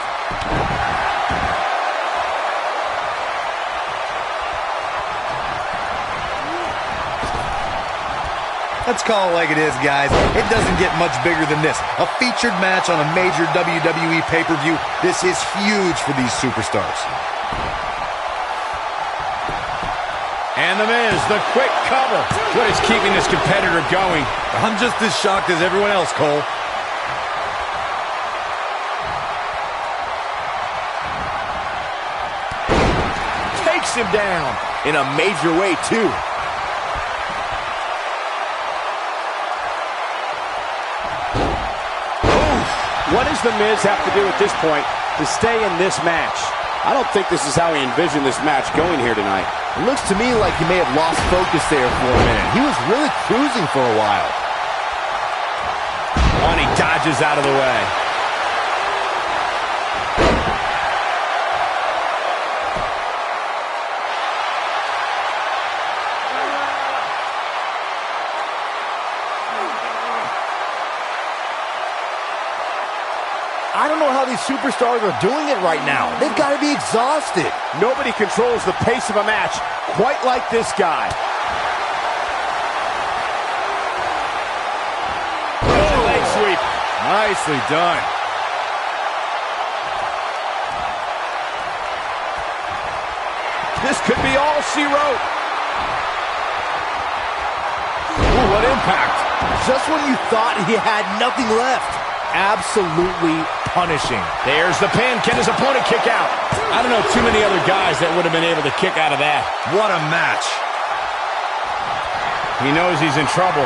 Let's call it like it is, guys. It doesn't get much bigger than this. A featured match on a major WWE pay-per-view. This is huge for these superstars. And the Miz, the quick cover. What is keeping this competitor going? I'm just as shocked as everyone else, Cole. Takes him down in a major way, too. What does The Miz have to do at this point to stay in this match? I don't think this is how he envisioned this match going here tonight. It looks to me like he may have lost focus there for a minute. He was really cruising for a while. Oh, and he dodges out of the way. I don't know how these superstars are doing it right now. They've got to be exhausted. Nobody controls the pace of a match quite like this guy. Leg sweep. Nicely done. This could be all she wrote. Ooh, what impact. Just when you thought he had nothing left. Absolutely punishing. There's the pin. Can his opponent kick out? I don't know too many other guys that would have been able to kick out of that. What a match. He knows he's in trouble.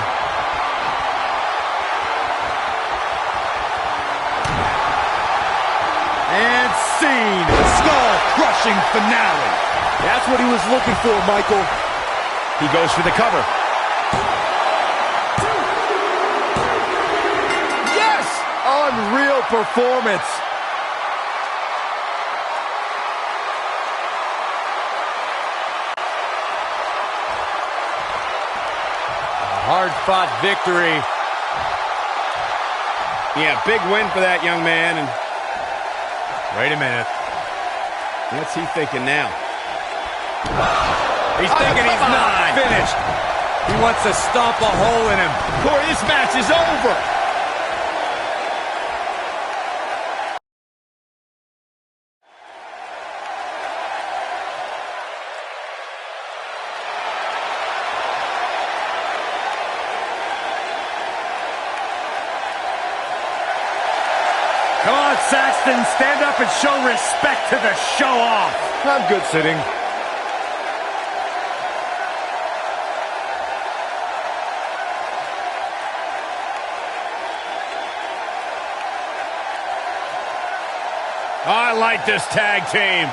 And scene. Skull-crushing finale. That's what he was looking for, Michael. He goes for the cover. Unreal performance. Hard-fought victory. Yeah, big win for that young man. And wait a minute. what's he thinking now? He's thinking he's not finished. He wants to stomp a hole in him. Corey, this match is over. Come on, Saxton, stand up and show respect to the show-off. I'm good sitting. I like this tag team.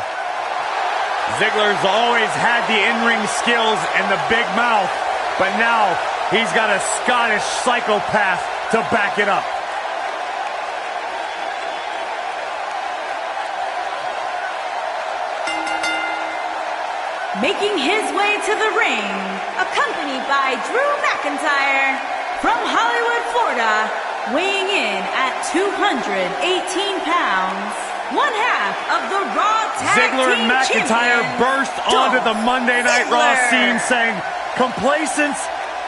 Ziggler's always had the in-ring skills and the big mouth, but now he's got a Scottish psychopath to back it up. Making his way to the ring, accompanied by Drew McIntyre from Hollywood, Florida, weighing in at 218 pounds, one half of the Raw Tag Ziggler Team and McIntyre champion, burst onto the Monday Night Raw Ziggler. scene saying, complacence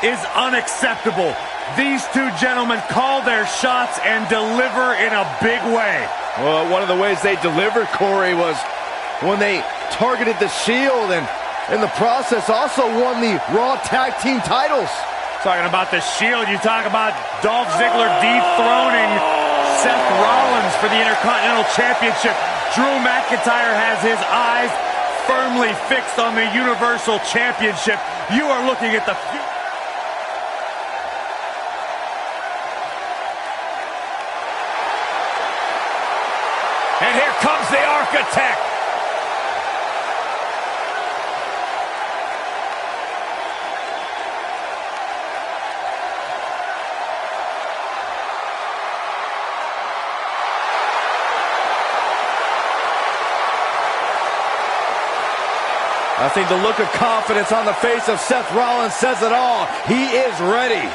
is unacceptable. These two gentlemen call their shots and deliver in a big way. Well, one of the ways they delivered, Corey, was when they targeted the Shield and in the process also won the Raw Tag Team titles. Talking about the Shield, you talk about Dolph Ziggler dethroning Seth Rollins for the Intercontinental Championship. Drew McIntyre has his eyes firmly fixed on the Universal Championship. You are looking at the future. And here comes the Architect. I think the look of confidence on the face of Seth Rollins says it all. He is ready.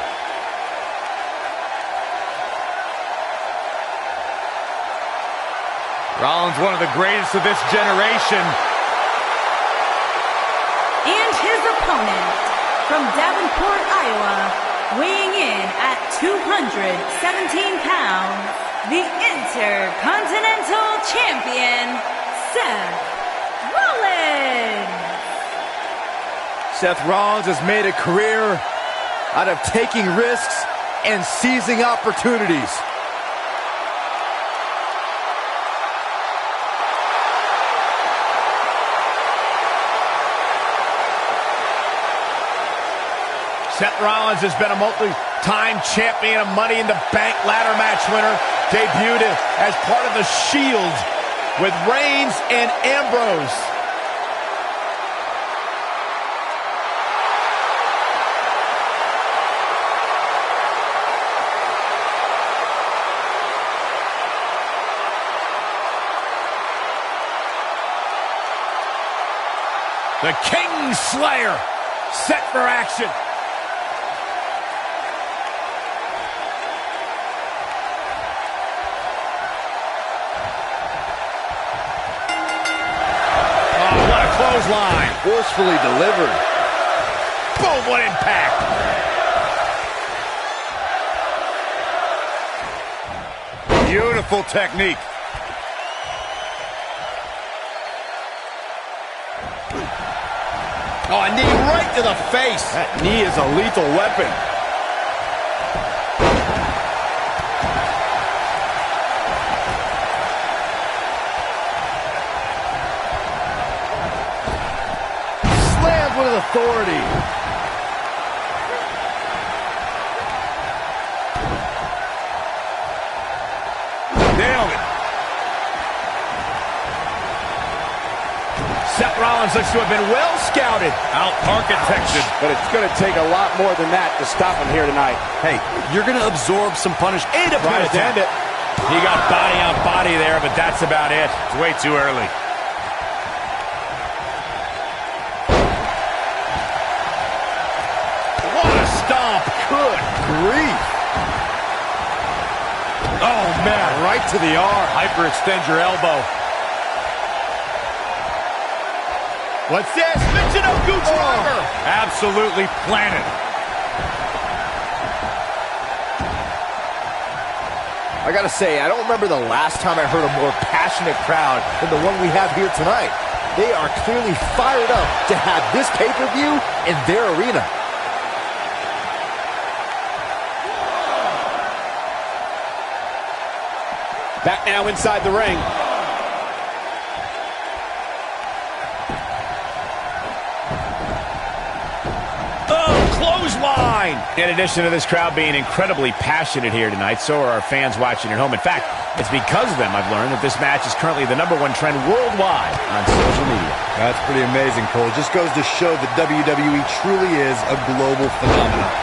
Rollins, one of the greatest of this generation. And his opponent, from Davenport, Iowa, weighing in at 217 pounds, the Intercontinental Champion, Seth Rollins. Seth Rollins has made a career out of taking risks and seizing opportunities. Seth Rollins has been a multi-time champion, a Money in the Bank ladder match winner, debuted as part of the Shield with Reigns and Ambrose. The King Slayer set for action. Clothesline. Forcefully delivered. Boom, what impact. Beautiful technique. Oh, a knee right to the face. That knee is a lethal weapon. With authority. Nailed it. Seth Rollins looks to have been well scouted. Out-architected. But it's going to take a lot more than that to stop him here tonight. Hey, you're going to absorb some punishment. Tries to end it. He got body on body there, but that's about it. It's way too early. Good grief. Oh, man, right to the arm. Hyperextend your elbow. What's this? Michinoku driver. Absolutely planted. I gotta say, I don't remember the last time I heard a more passionate crowd than the one we have here tonight. They are clearly fired up to have this pay-per-view in their arena. Back now inside the ring. Oh, clothesline! In addition to this crowd being incredibly passionate here tonight, so are our fans watching at home. In fact, it's because of them I've learned that this match is currently the #1 trend worldwide on social media. That's pretty amazing, Cole. Just goes to show that WWE truly is a global phenomenon.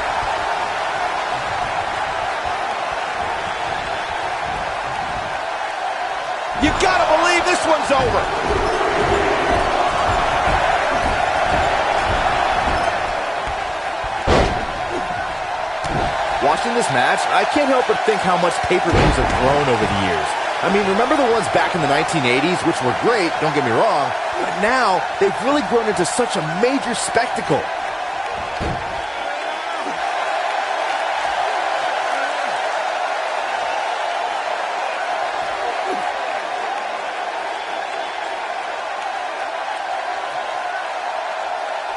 You gotta believe this one's over. Watching this match, I can't help but think how much pay-per-views have grown over the years. I mean, remember the ones back in the 1980s, which were great, don't get me wrong, but now they've really grown into such a major spectacle.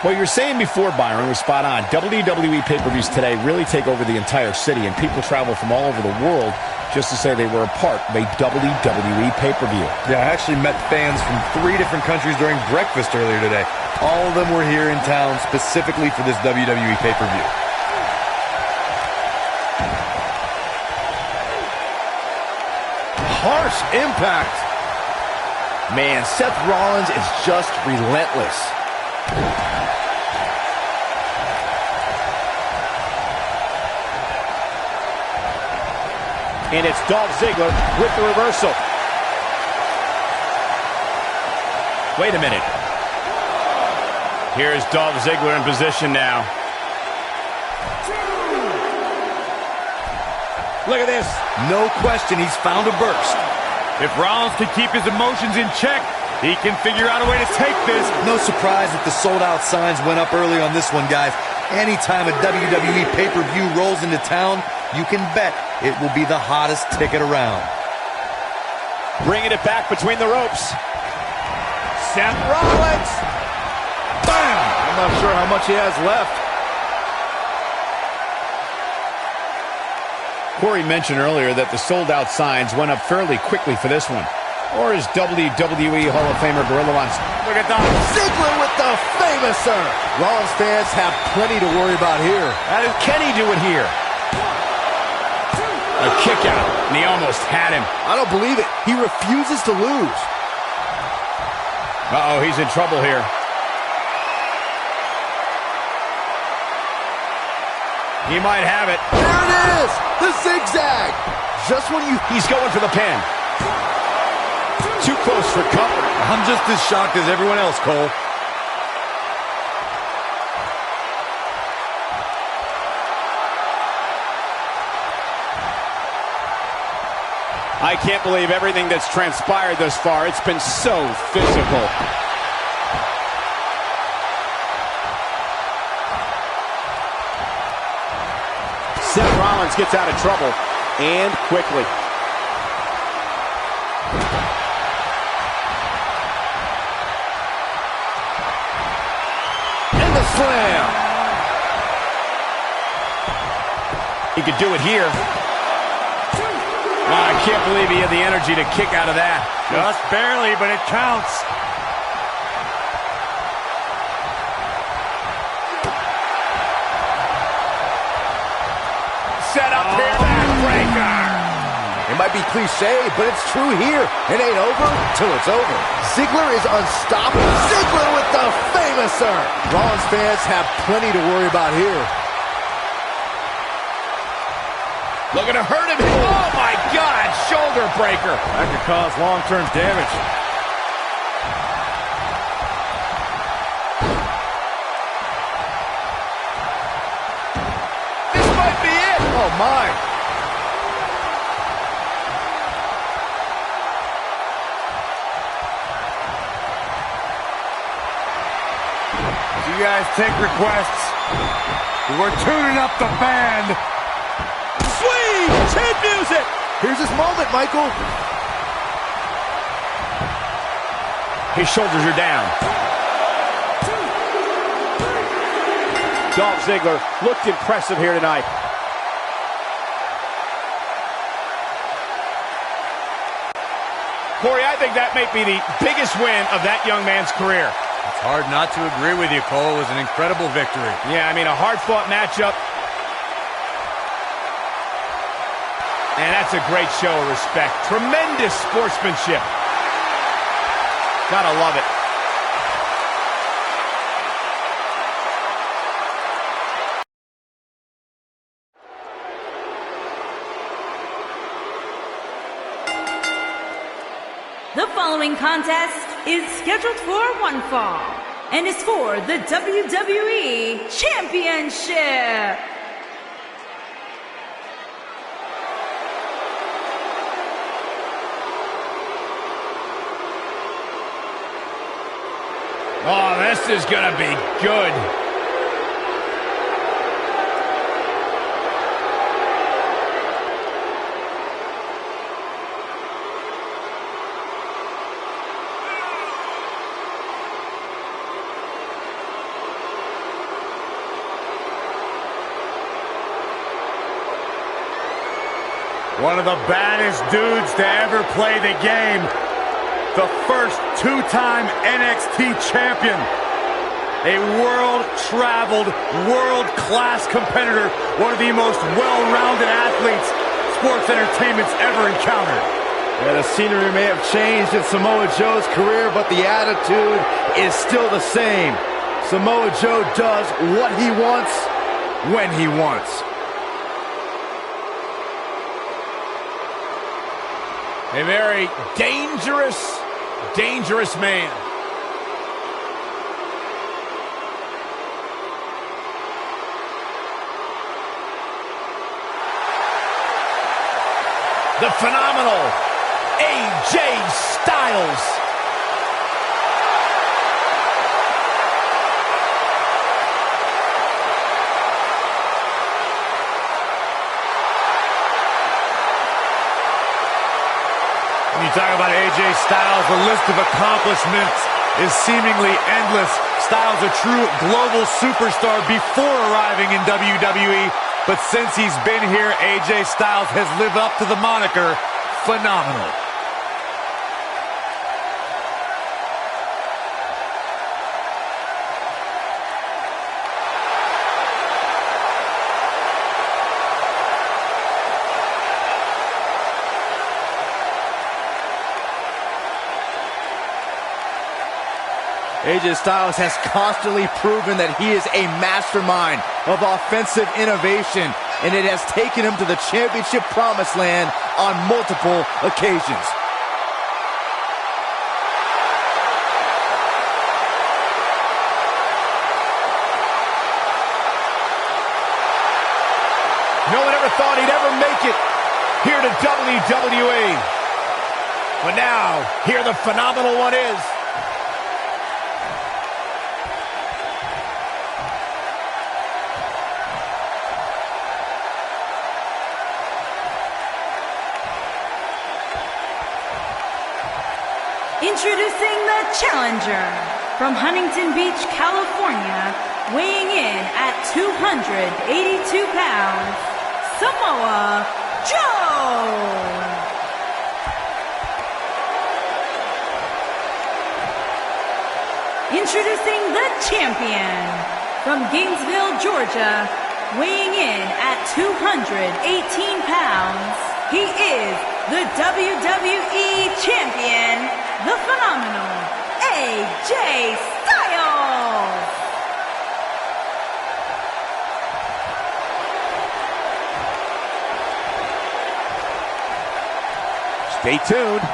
What you were saying before, Byron, was spot on. WWE pay-per-views today really take over the entire city, and people travel from all over the world just to say they were a part of a WWE pay-per-view. Yeah, I actually met fans from 3 different countries during breakfast earlier today. All of them were here in town specifically for this WWE pay-per-view. Harsh impact. Man, Seth Rollins is just relentless. And it's Dolph Ziggler with the reversal. Wait a minute. Here's Dolph Ziggler in position now. Look at this. No question, he's found a burst. If Rollins can keep his emotions in check, he can figure out a way to take this. No surprise that the sold-out signs went up early on this one, guys. Anytime a WWE pay-per-view rolls into town, you can bet it will be the hottest ticket around. Bringing it back between the ropes. Seth Rollins. Bam! I'm not sure how much he has left. Corey mentioned earlier that the sold-out signs went up fairly quickly for this one. Or as WWE Hall of Famer Gorilla wants. Look at that. Ziggler with the famouser. Rollins fans have plenty to worry about here. How did Kenny do it here? A kick out, and he almost had him. I don't believe it. He refuses to lose. Uh-oh, he's in trouble here. He might have it. There it is! The zigzag! Just when you... He's going for the pin. Too close for comfort. I'm just as shocked as everyone else, Cole. I can't believe everything that's transpired thus far. It's been so physical. Seth Rollins gets out of trouble, and quickly. And the slam. He could do it here. I can't believe he had the energy to kick out of that. Just barely, but it counts. Set up here, backbreaker. It might be cliche, but it's true here. It ain't over till it's over. Ziggler is unstoppable. Ziggler with the famouser. Rollins fans have plenty to worry about here. Looking to hurt him. Oh, my God. Shoulder breaker. That could cause long-term damage. This might be it. Oh, my. You guys take requests. We're tuning up the band. Sweet chin music. Here's his moment, Michael. His shoulders are down. Dolph Ziggler looked impressive here tonight. Corey, I think that may be the biggest win of that young man's career. It's hard not to agree with you, Cole. It was an incredible victory. Yeah, I mean, a hard-fought matchup. And that's a great show of respect. Tremendous sportsmanship. Gotta love it. The following contest is scheduled for one fall and is for the WWE Championship. Oh, this is gonna be good. One of the baddest dudes to ever play the game. The first two-time NXT champion. A world-traveled, world-class competitor. One of the most well-rounded athletes sports entertainment's ever encountered. Yeah, the scenery may have changed in Samoa Joe's career, but the attitude is still the same. Samoa Joe does what he wants, when he wants. A very dangerous, dangerous man. The phenomenal AJ Styles. When you talk about AJ Styles, the list of accomplishments is seemingly endless. Styles a true global superstar before arriving in WWE, but since he's been here, AJ Styles has lived up to the moniker phenomenal. AJ Styles has constantly proven that he is a mastermind of offensive innovation, and it has taken him to the championship promised land on multiple occasions. No one ever thought he'd ever make it here to WWE. But now, here the phenomenal one is. Introducing the challenger from Huntington Beach, California, weighing in at 282 pounds, Samoa Joe. Introducing the champion from Gainesville, Georgia, weighing in at 218 pounds, he is the WWE Champion, the phenomenal AJ Styles! Stay tuned.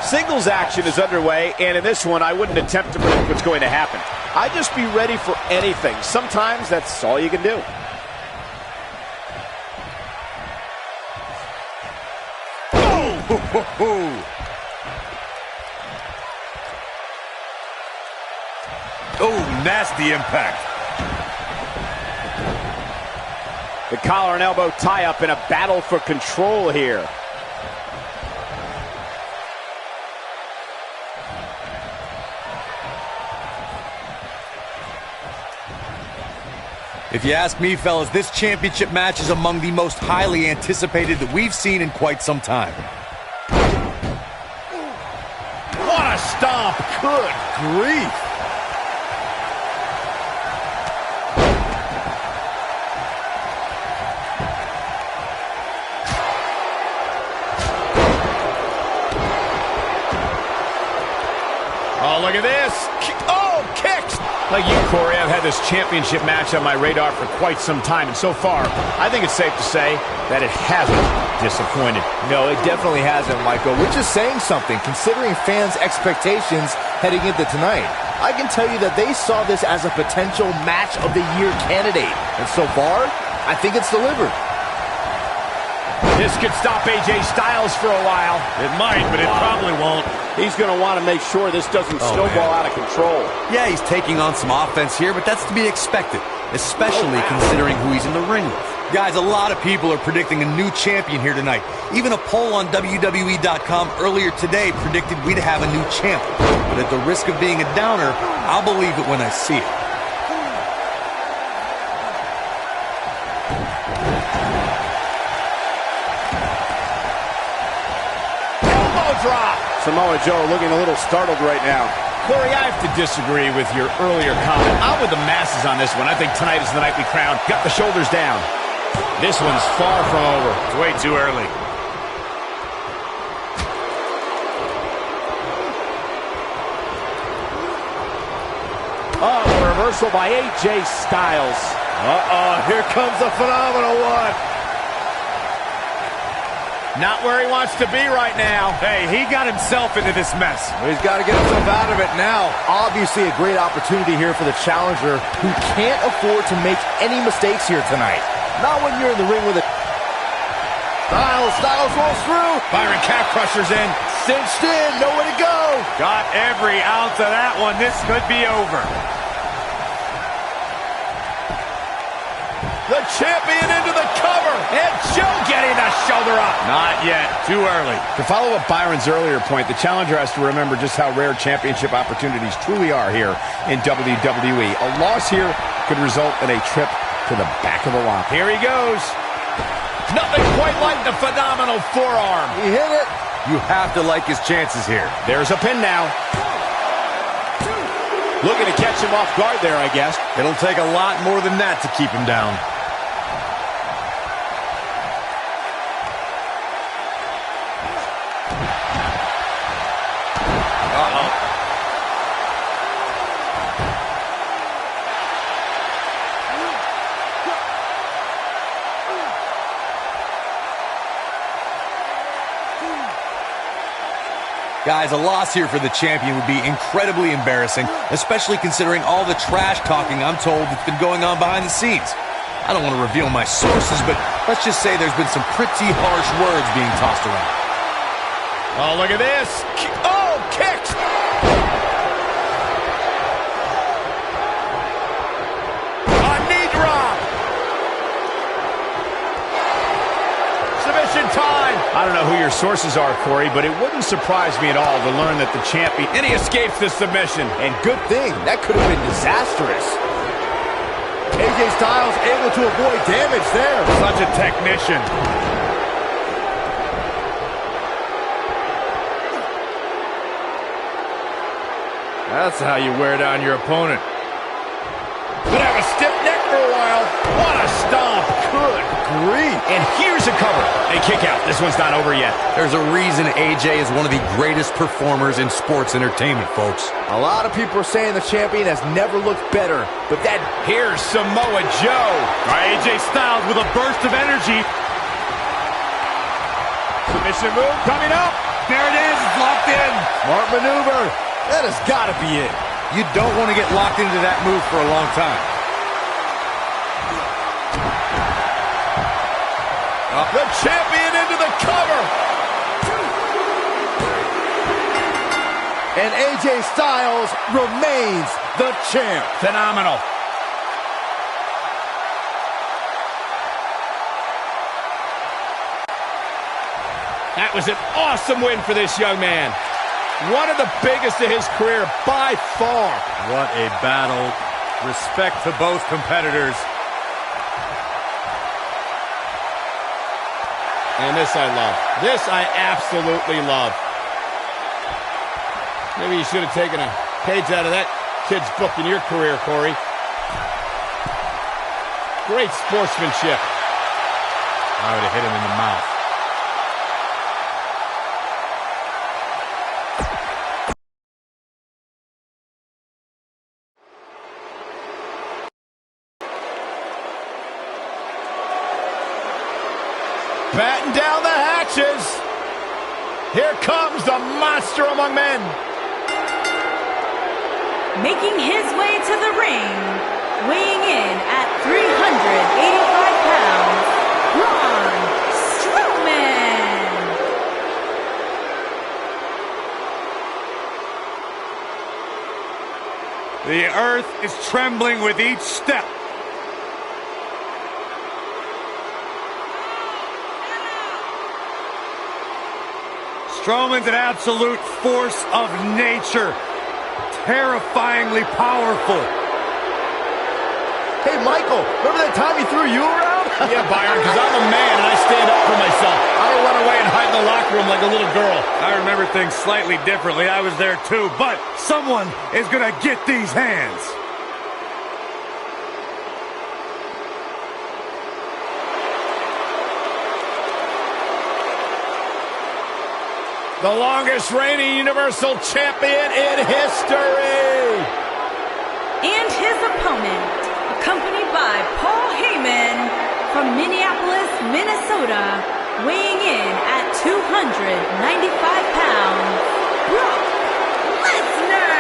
Singles action is underway, and in this one, I wouldn't attempt to predict what's going to happen. I'd just be ready for anything. Sometimes that's all you can do. Oh, nasty impact. The collar and elbow tie-up in a battle for control here. If you ask me, fellas, this championship match is among the most highly anticipated that we've seen in quite some time. What a stomp! Good grief! Oh, look at this! Oh, kicks! Like you, Corey, I've had this championship match on my radar for quite some time, and so far, I think it's safe to say that it hasn't disappointed. No, it definitely hasn't, Michael, which is saying something, considering fans' expectations heading into tonight. I can tell you that they saw this as a potential match of the year candidate, and so far, I think it's delivered. This could stop AJ Styles for a while. It might, but it probably won't. He's going to want to make sure this doesn't snowball out of control. Yeah, he's taking on some offense here, but that's to be expected, especially considering who he's in the ring with. Guys, a lot of people are predicting a new champion here tonight. Even a poll on WWE.com earlier today predicted we'd have a new champ. But at the risk of being a downer, I'll believe it when I see it. Drop. Samoa Joe looking a little startled right now. Corey, I have to disagree with your earlier comment. I'm with the masses on this one. I think tonight is the night we crown. Got the shoulders down. This one's far from over. It's way too early. Oh, a reversal by AJ Styles. Here comes the phenomenal one. Not where he wants to be right now. Hey, he got himself into this mess. He's got to get himself out of it now. Obviously a great opportunity here for the challenger who can't afford to make any mistakes here tonight. Not when you're in the ring with a... Styles rolls through. Byron calf crushers in. Cinched in, nowhere to go. Got every ounce of that one. This could be over. The champion into the cover. And Joe getting the shoulder up. Not yet. Too early. To follow up Byron's earlier point, the challenger has to remember just how rare championship opportunities truly are here in WWE. A loss here could result in a trip to the back of the locker. Here he goes. Nothing quite like the phenomenal forearm. He hit it. You have to like his chances here. There's a pin now. Looking to catch him off guard there, I guess. It'll take a lot more than that to keep him down. Guys, a loss here for the champion would be incredibly embarrassing, especially considering all the trash talking I'm told that's been going on behind the scenes. I don't want to reveal my sources, but let's just say there's been some pretty harsh words being tossed around. Oh, look at this. Oh, kicks. A knee drop. Submission time. I don't know who your sources are, Corey, but it wouldn't surprise me at all to learn that the champion... And he escapes the submission. And good thing. That could have been disastrous. AJ Styles able to avoid damage there. Such a technician. That's how you wear down your opponent. Could have a stiff neck for a while. What a stomp. Good grief. And here's a cover. A kick out. This one's not over yet. There's a reason AJ is one of the greatest performers in sports entertainment, folks. A lot of people are saying the champion has never looked better, but that... Here's Samoa Joe. AJ Styles with a burst of energy. Submission move coming up. There it is. It's locked in. Smart maneuver. That has got to be it. You don't want to get locked into that move for a long time. The champion into the cover. And AJ Styles remains the champ. Phenomenal. That was an awesome win for this young man. One of the biggest of his career by far. What a battle. Respect to both competitors. And this I love. This I absolutely love. Maybe you should have taken a page out of that kid's book in your career, Corey. Great sportsmanship. I would have hit him in the mouth. Batten down the hatches. Here comes the monster among men. Making his way to the ring, weighing in at 385 pounds, Braun Strowman. The earth is trembling with each step. Strowman's an absolute force of nature. Terrifyingly powerful. Hey, Michael, remember that time he threw you around? Yeah, Byron, because I'm a man and I stand up for myself. I don't run away and hide in the locker room like a little girl. I remember things slightly differently. I was there too, but someone is going to get these hands. The longest reigning Universal Champion in history. And his opponent, accompanied by Paul Heyman from Minneapolis, Minnesota, weighing in at 295 pounds, Brock Lesnar.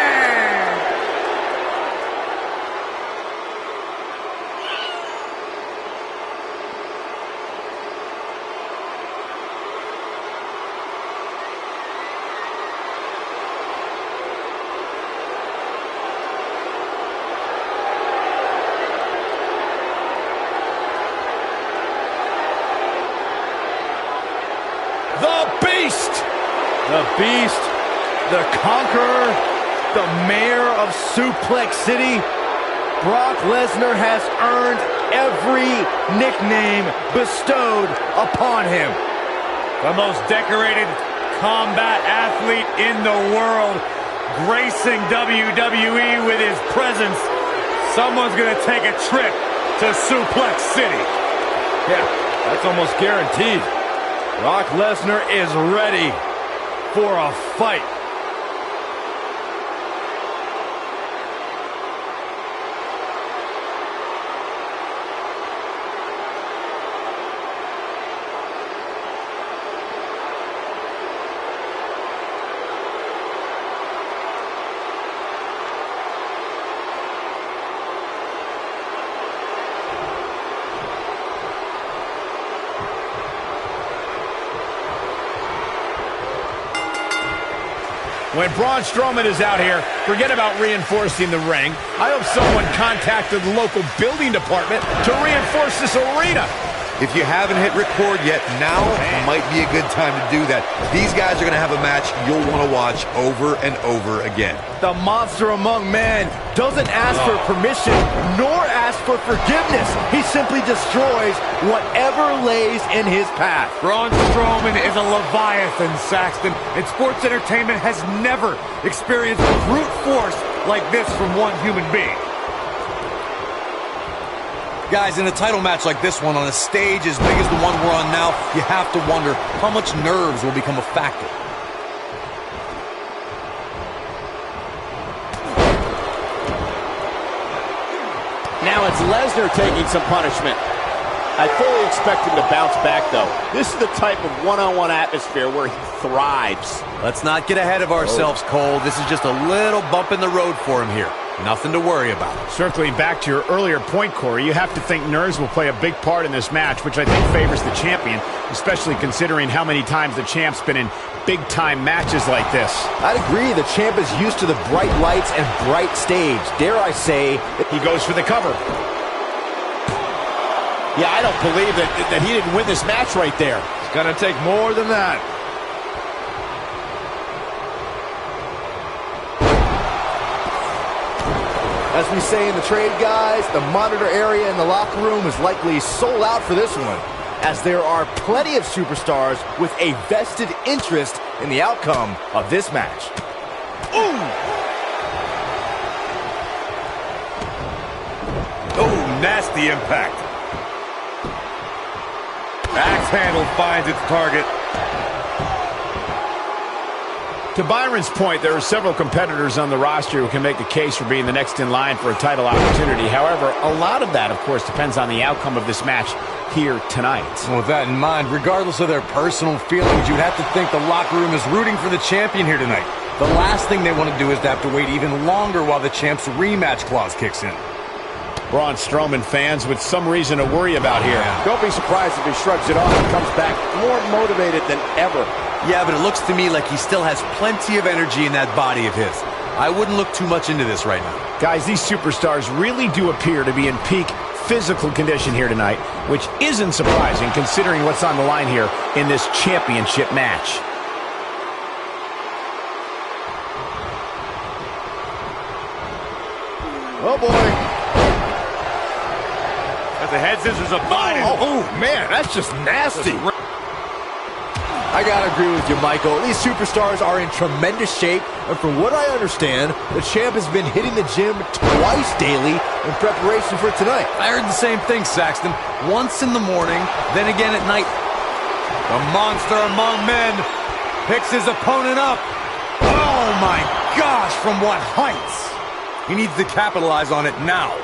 The Beast, the Conqueror, the Mayor of Suplex City, Brock Lesnar has earned every nickname bestowed upon him. The most decorated combat athlete in the world, gracing WWE with his presence. Someone's going to take a trip to Suplex City. Yeah, that's almost guaranteed. Brock Lesnar is ready for a fight. When Braun Strowman is out here, forget about reinforcing the ring. I hope someone contacted the local building department to reinforce this arena. If you haven't hit record yet, now might be a good time to do that. These guys are going to have a match you'll want to watch over and over again. The monster among men doesn't ask for permission nor ask for forgiveness. He simply destroys whatever lays in his path. Braun Strowman is a Leviathan, Saxton, and sports entertainment has never experienced brute force like this from one human being. Guys, in a title match like this one, on a stage as big as the one we're on now, you have to wonder how much nerves will become a factor. Now it's Lesnar taking some punishment. I fully expect him to bounce back, though. This is the type of one-on-one atmosphere where he thrives. Let's not get ahead of ourselves, Cole. This is just a little bump in the road for him here. Nothing to worry about. Circling back to your earlier point, Corey, you have to think nerves will play a big part in this match, which I think favors the champion, especially considering how many times the champ's been in big-time matches like this. I'd agree. The champ is used to the bright lights and bright stage. Dare I say, he goes for the cover. Yeah, I don't believe that he didn't win this match right there. It's going to take more than that. As we say in the trade, guys, the monitor area in the locker room is likely sold out for this one, as there are plenty of superstars with a vested interest in the outcome of this match. Ooh! Oh, nasty impact. Axe handle finds its target. To Byron's point, there are several competitors on the roster who can make the case for being the next in line for a title opportunity. However, a lot of that, of course, depends on the outcome of this match here tonight. Well, with that in mind, regardless of their personal feelings, you'd have to think the locker room is rooting for the champion here tonight. The last thing they want to do is to have to wait even longer while the champ's rematch clause kicks in. Braun Strowman fans with some reason to worry about here. Don't be surprised if he shrugs it off and comes back more motivated than ever. Yeah, but it looks to me like he still has plenty of energy in that body of his. I wouldn't look too much into this right now. Guys, these superstars really do appear to be in peak physical condition here tonight, which isn't surprising considering what's on the line here in this championship match. Oh, boy. As the head scissors are biting. Oh, man, that's just nasty. I gotta agree with you, Michael. These superstars are in tremendous shape, and from what I understand, the champ has been hitting the gym twice daily in preparation for tonight. I heard the same thing, Saxton. Once in the morning, then again at night. The monster among men picks his opponent up. Oh my gosh, from what heights? He needs to capitalize on it now.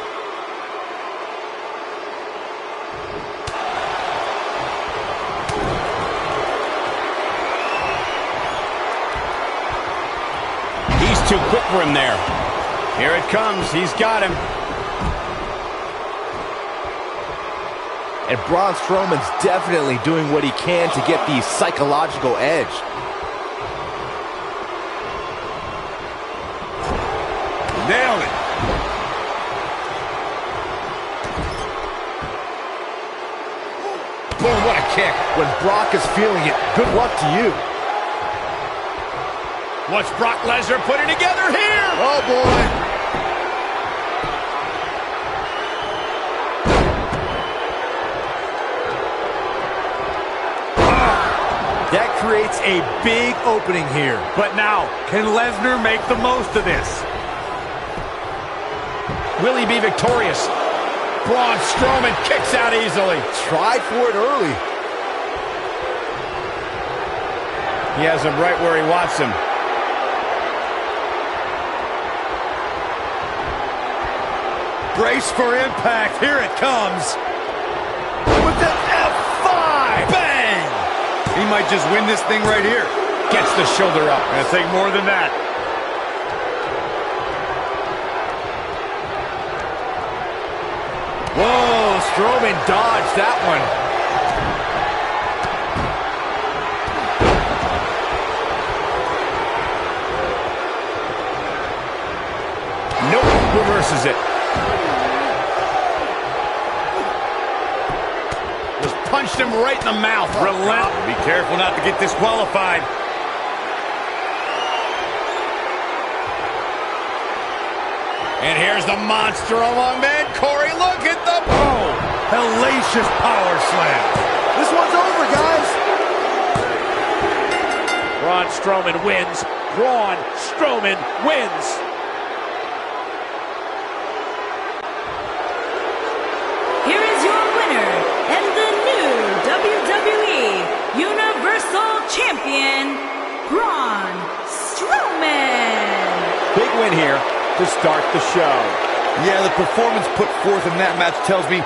Too quick for him there. Here it comes. He's got him. And Braun Strowman's definitely doing what he can to get the psychological edge. Nailed it. Boom, what a kick. When Brock is feeling it, good luck to you. Watch Brock Lesnar put it together here. Oh, boy. That creates a big opening here. But now, can Lesnar make the most of this? Will he be victorious? Braun Strowman kicks out easily. Tried for it early. He has him right where he wants him. Brace for impact. Here it comes. With the F5. Bang! He might just win this thing right here. Gets the shoulder up. I think more than that. Whoa, Strowman dodged that one. Nope, reverses it. Just punched him right in the mouth. Relent. Be careful not to get disqualified. And here's the monster among men. Corey, look at the... Oh, hellacious power slam. This one's over, guys. Braun Strowman wins. Braun Strowman wins. Here is your winner and the new WWE Universal Champion, Braun Strowman. Big win here to start the show. Yeah, the performance put forth in that match tells me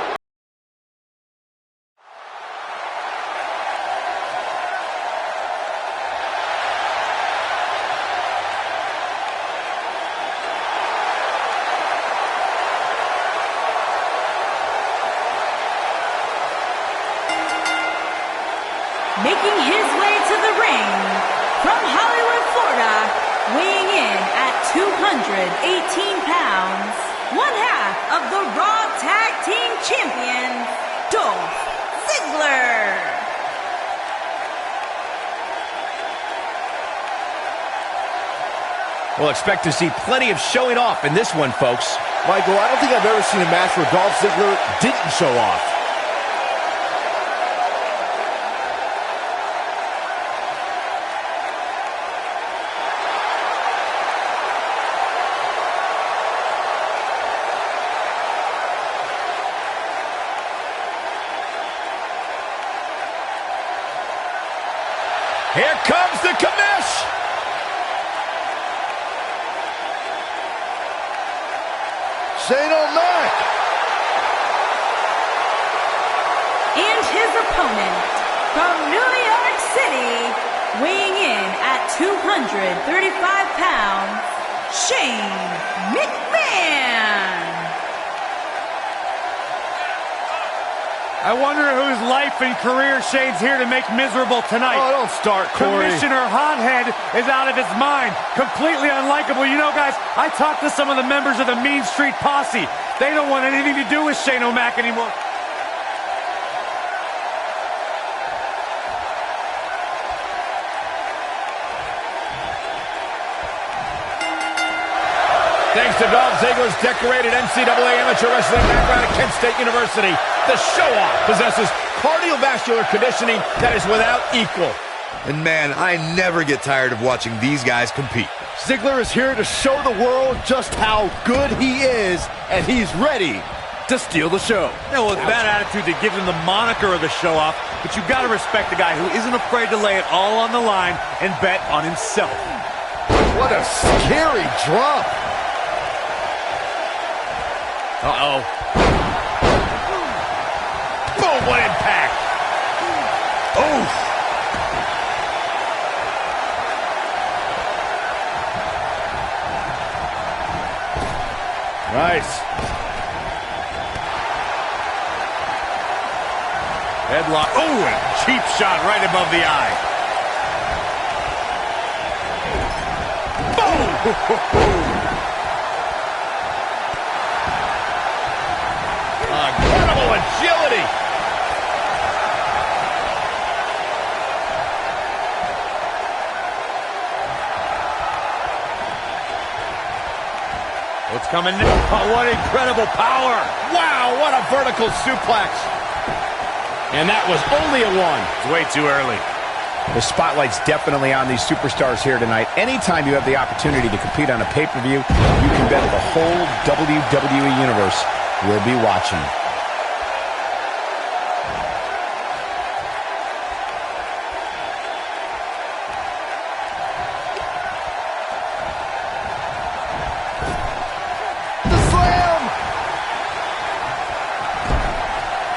Making his way to the ring from Hollywood, Florida, weighing in at 218 pounds, one half of the Raw Tag Team Champions, Dolph Ziggler. We'll expect to see plenty of showing off in this one, folks. Michael, I don't think I've ever seen a match where Dolph Ziggler didn't show off. Here comes the commish. Shane O'Mac. And his opponent from New York City, weighing in at 235 pounds, Shane McMahon. I wonder whose life and career Shane's here to make miserable tonight. Oh, don't start, Corey. Commissioner Hothead is out of his mind. Completely unlikable. You know, guys, I talked to some of the members of the Mean Street Posse. They don't want anything to do with Shane O'Mac anymore. Thanks to Dolph Ziggler's decorated NCAA amateur wrestling background at Kent State University, the show-off possesses cardiovascular conditioning that is without equal. And man, I never get tired of watching these guys compete. Ziggler is here to show the world just how good he is, and he's ready to steal the show. Yeah, well, it's bad attitude to give him the moniker of the show-off, but you've got to respect the guy who isn't afraid to lay it all on the line and bet on himself. What a scary drop. Uh-oh. Boom, what impact. Oof. Nice. Headlock. Oh, and cheap shot right above the eye. Boom! Incredible agility. What's coming now? Oh, what incredible power. Wow, what a vertical suplex. And that was only a one. It's way too early. The spotlight's definitely on these superstars here tonight. Anytime you have the opportunity to compete on a pay-per-view, you can bet the whole WWE Universe will be watching.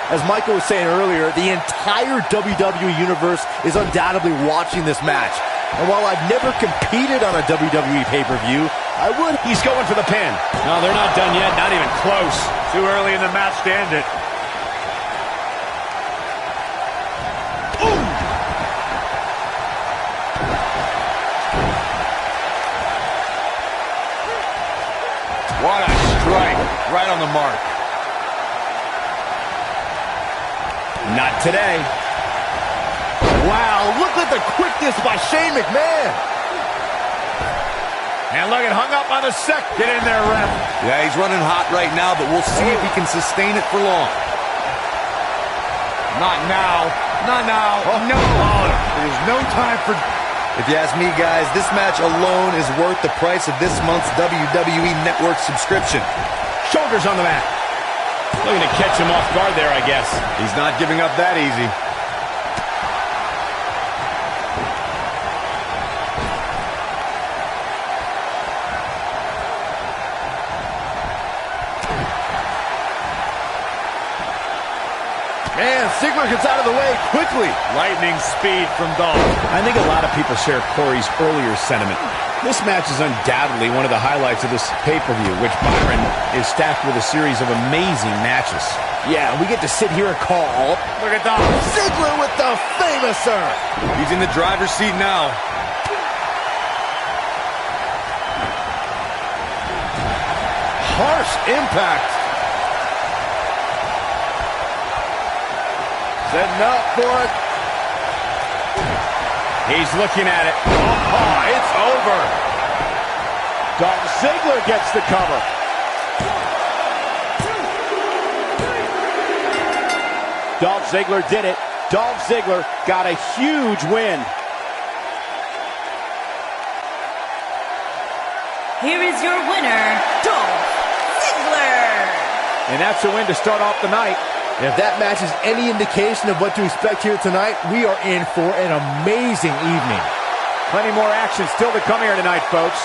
As Michael was saying earlier, the entire WWE Universe is undoubtedly watching this match. And while I've never competed on a WWE pay-per-view, I would... He's going for the pin. No, they're not done yet. Not even close. Too early in the match to end it. Ooh! What a strike. Right on the mark. Not today. Wow, look at the quickness by Shane McMahon. And look, it hung up on the sec. Get in there, ref. Yeah, he's running hot right now, but we'll see if he can sustain it for long. Not now. Not now. Oh, no. oh. There's no time for... If you ask me, guys, this match alone is worth the price of this month's WWE Network subscription. Shoulders on the mat. Looking to catch him off guard there, I guess. He's not giving up that easy. Man, Ziggler gets out of the way quickly. Lightning speed from Dolph. I think a lot of people share Corey's earlier sentiment. This match is undoubtedly one of the highlights of this pay-per-view, which Byron is stacked with a series of amazing matches. Yeah, we get to sit here and call. Look at Dolph. Ziggler with the famouser. He's in the driver's seat now. Harsh impact. Setting up for it. He's looking at it. Oh, it's over. Dolph Ziggler gets the cover. Dolph Ziggler did it. Dolph Ziggler got a huge win. Here is your winner, Dolph Ziggler. And that's a win to start off the night. And if that match is any indication of what to expect here tonight, we are in for an amazing evening. Plenty more action still to come here tonight, folks.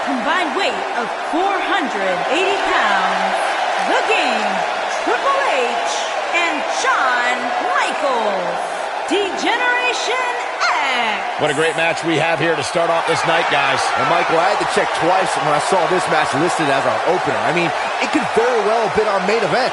combined weight of 480 pounds, The Game, Triple H, and Shawn Michaels, Degeneration X. What a great match we have here to start off this night, guys. And Michael, I had to check twice when I saw this match listed as our opener. I mean, it could very well have been our main event.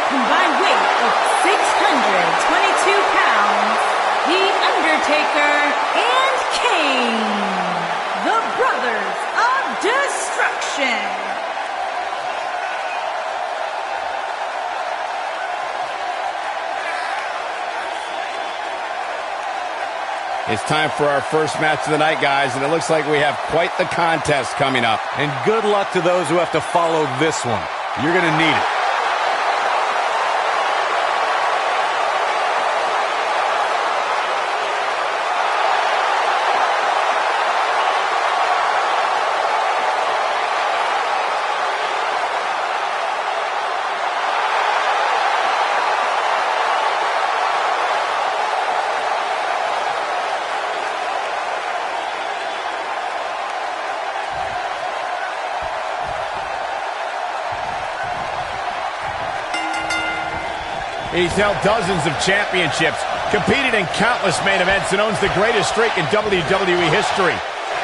Combined weight of 622 pounds, The Undertaker and Kane, the Brothers of Destruction. It's time for our first match of the night, guys, and it looks like we have quite the contest coming up. And good luck to those who have to follow this one. You're going to need it. He's held dozens of championships, competed in countless main events, and owns the greatest streak in WWE history.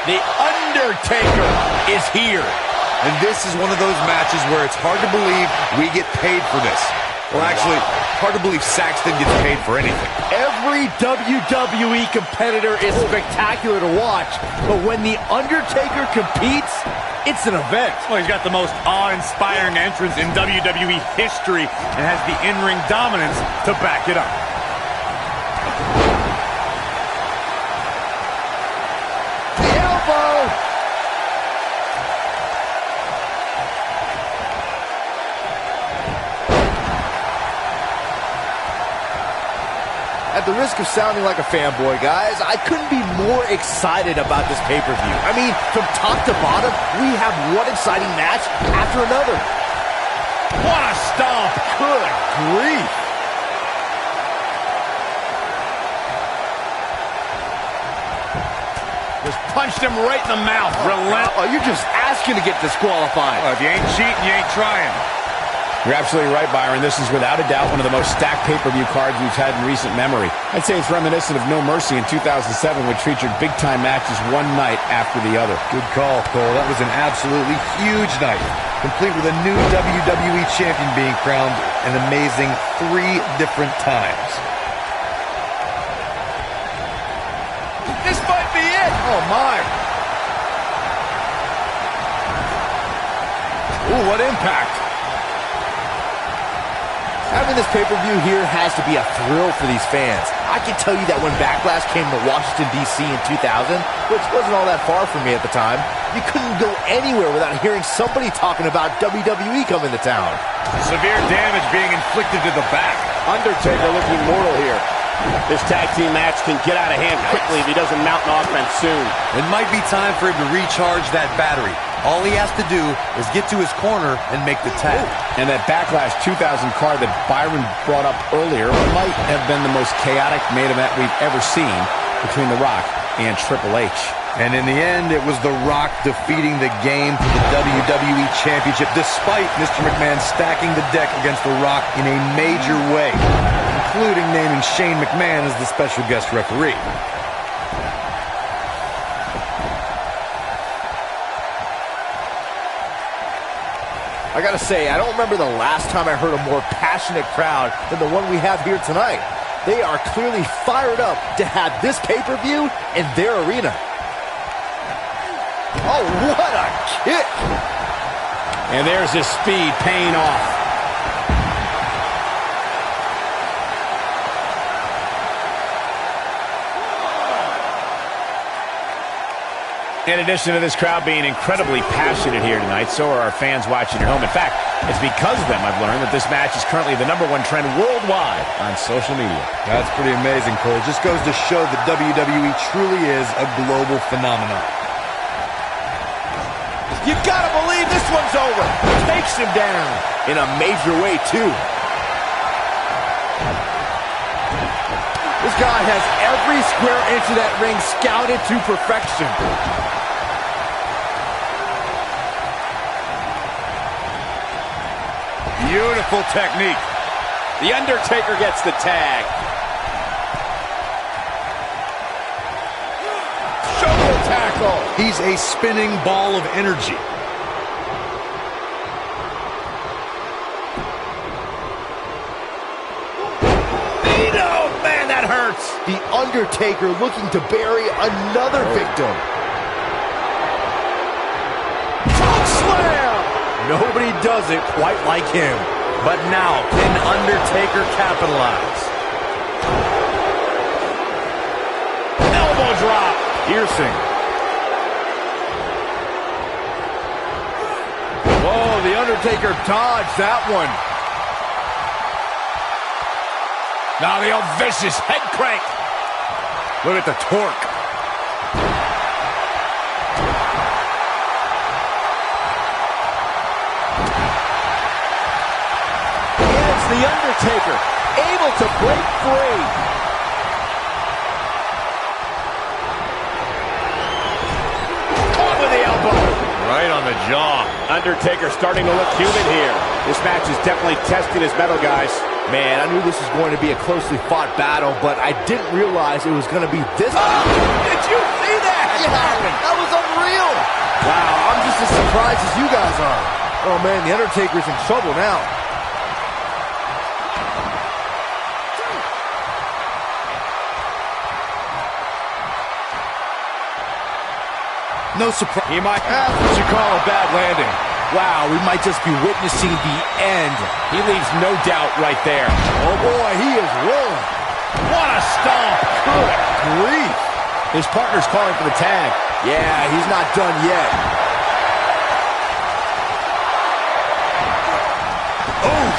The Undertaker is here. And this is one of those matches where it's hard to believe we get paid for this. Well, actually, hard to believe Saxton gets paid for anything. Every WWE competitor is spectacular to watch, but when The Undertaker competes, it's an event. Well, he's got the most awe-inspiring entrance in WWE history and has the in-ring dominance to back it up. The elbow! At the risk of sounding like a fanboy, guys, I couldn't be more excited about this pay-per-view. I mean, from top to bottom, we have one exciting match after another. What a stomp! Good grief! Just punched him right in the mouth. Relentless. Oh, you're just asking to get disqualified. Well, if you ain't cheating, you ain't trying. You're absolutely right, Byron. This is without a doubt one of the most stacked pay-per-view cards we've had in recent memory. I'd say it's reminiscent of No Mercy in 2007, which featured big-time matches one night after the other. Good call, Cole. That was an absolutely huge night, complete with a new WWE champion being crowned an amazing 3 different times. This might be it! Oh, my. Ooh, what impact! Having this pay-per-view here has to be a thrill for these fans. I can tell you that when Backlash came to Washington, D.C. in 2000, which wasn't all that far from me at the time, you couldn't go anywhere without hearing somebody talking about WWE coming to town. Severe damage being inflicted to the back. Undertaker looking mortal here. This tag team match can get out of hand quickly if he doesn't mount an offense soon. It might be time for him to recharge that battery. All he has to do is get to his corner and make the tag. And that Backlash 2000 card that Byron brought up earlier might have been the most chaotic main event we've ever seen between The Rock and Triple H. And in the end, it was The Rock defeating the game for the WWE Championship, despite Mr. McMahon stacking the deck against The Rock in a major way, including naming Shane McMahon as the special guest referee. I gotta say, I don't remember the last time I heard a more passionate crowd than the one we have here tonight. They are clearly fired up to have this pay-per-view in their arena. Oh, what a kick! And there's his speed paying off. In addition to this crowd being incredibly passionate here tonight, so are our fans watching at home. In fact, it's because of them I've learned that this match is currently the #1 trend worldwide on social media. That's pretty amazing, Cole. It just goes to show that WWE truly is a global phenomenon. You gotta believe this one's over. Takes him down in a major way, too. This guy has every square inch of that ring scouted to perfection. Beautiful technique. The Undertaker gets the tag. Shoulder tackle. He's a spinning ball of energy. Man, that hurts. The Undertaker looking to bury another victim. Choke slam. Nobody does it quite like him. But now, can Undertaker capitalize? Elbow drop. Piercing. Whoa, the Undertaker dodged that one. Now the old vicious head crank. Look at the torque. And it's the Undertaker, able to break free. Caught with the elbow. Right on the jaw. Undertaker starting to look human here. This match is definitely testing his mettle, guys. Man, I knew this was going to be a closely fought battle, but I didn't realize it was going to be this. Oh, did you see that? Yeah, that was unreal. Wow, I'm just as surprised as you guys are. Oh, man, the Undertaker's in trouble now. No surprise. He might. That's what you call a bad landing. Wow, we might just be witnessing the end. He leaves no doubt right there. Oh, boy, he is rolling. What a stomp. Good grief. His partner's calling for the tag. Yeah, he's not done yet. Oof.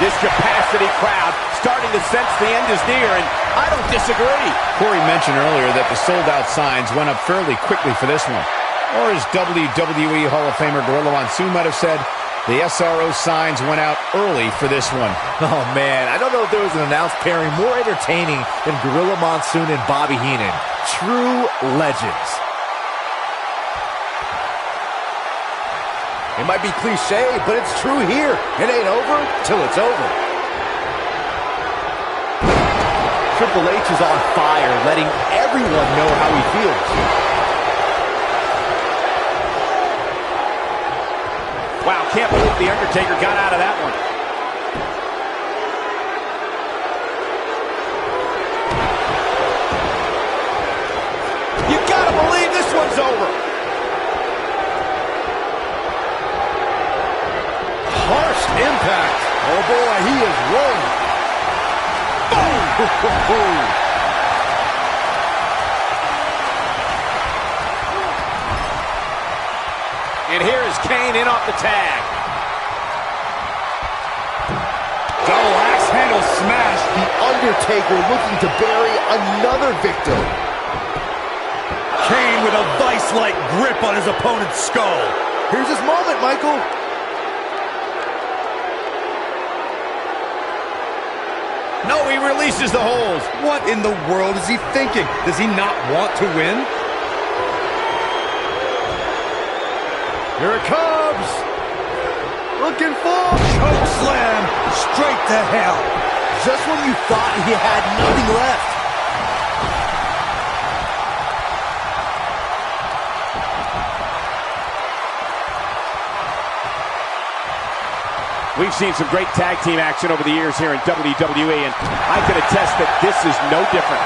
This capacity crowd starting to sense the end is near, and I don't disagree. Corey mentioned earlier that the sold-out signs went up fairly quickly for this one. Or as WWE Hall of Famer Gorilla Monsoon might have said, the SRO signs went out early for this one. Oh, man, I don't know if there was an announced pairing more entertaining than Gorilla Monsoon and Bobby Heenan. True legends. It might be cliche, but it's true here. It ain't over till it's over. Triple H is on fire, letting everyone know how he feels. Wow, can't believe the Undertaker got out of that one. You gotta believe this one's over. Harsh impact. Oh boy, he is rolling. Boom! And here is Kane in off the tag. Double axe handle smash. The Undertaker looking to bury another victim. Kane with a vice-like grip on his opponent's skull. Here's his moment, Michael. No, he releases the hold. What in the world is he thinking? Does he not want to win? Here it comes. Looking for Choke slam straight to hell. just when you thought he had nothing left. We've seen some great tag team action over the years here in WWE, and I can attest that this is no different.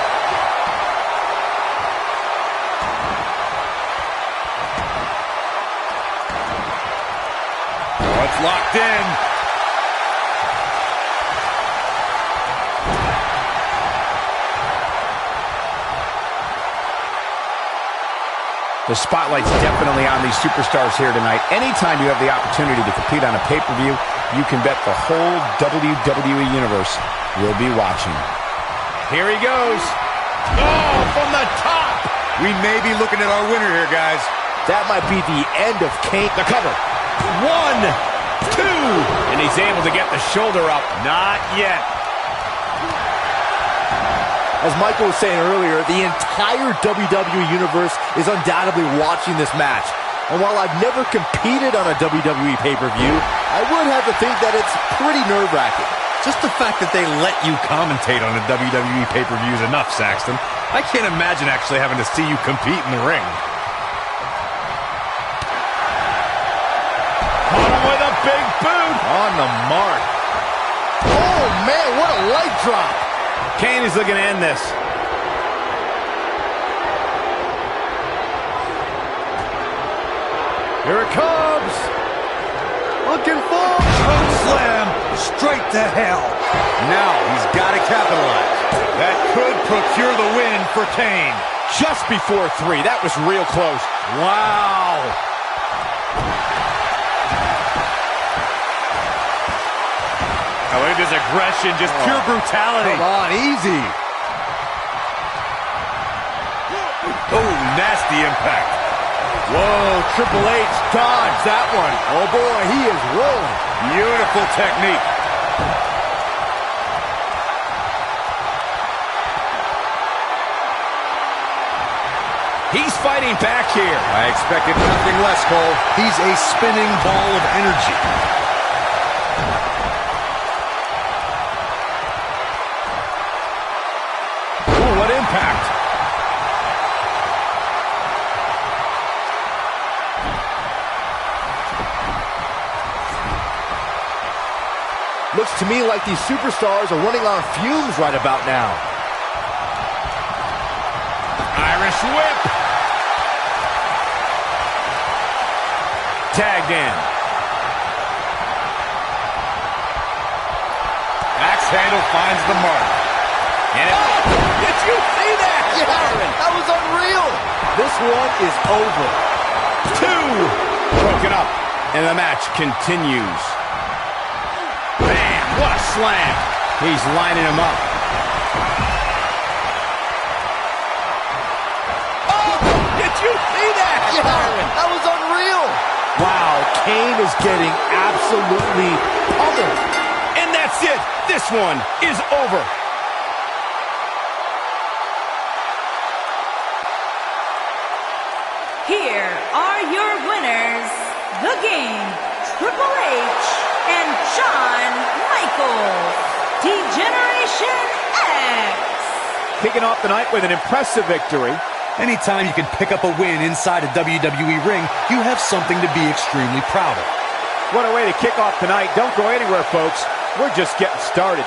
Oh, it's locked in. The spotlight's definitely on these superstars here tonight. Anytime you have the opportunity to compete on a pay-per-view, you can bet the whole WWE Universe will be watching. Here he goes. Oh, from the top. We may be looking at our winner here, guys. That might be the end of Kane. The cover. 1, 2. And he's able to get the shoulder up. Not yet. As Michael was saying earlier, the entire WWE Universe is undoubtedly watching this match. And while I've never competed on a WWE pay-per-view, I would have to think that it's pretty nerve-wracking. Just the fact that they let you commentate on a WWE pay-per-view is enough, Saxton. I can't imagine actually having to see you compete in the ring. Caught him with a big boot. On the mark. Oh, man, what a leg drop. Kane is looking to end this. Here it comes. Looking for Choke slam straight to hell. Now he's got to capitalize. That could procure the win for Kane. Just before 3. That was real close. Wow. Oh, look at this aggression, just pure brutality. Come on, easy. Oh, nasty impact. Whoa, Triple H dodged that one. Oh boy, he is rolling. Beautiful technique. He's fighting back here. I expected nothing less, Cole. He's a spinning ball of energy. Ooh, what impact. Looks to me like these superstars are running on fumes right about now. Irish whip. Tagged in. Axe handle finds the mark. And Did you see that? That was unreal. This one is over. 2. Broken up. And the match continues. Bam! What a slam. He's lining him up. Oh, did you see that? That was unreal. Wow, Kane is getting absolutely pummeled. And that's it. This one is over. Here are your winners, The Game, Triple H, and Shawn Michaels, D-Generation X. Kicking off the night with an impressive victory. Anytime you can pick up a win inside a WWE ring, you have something to be extremely proud of. What a way to kick off tonight. Don't go anywhere, folks. We're just getting started.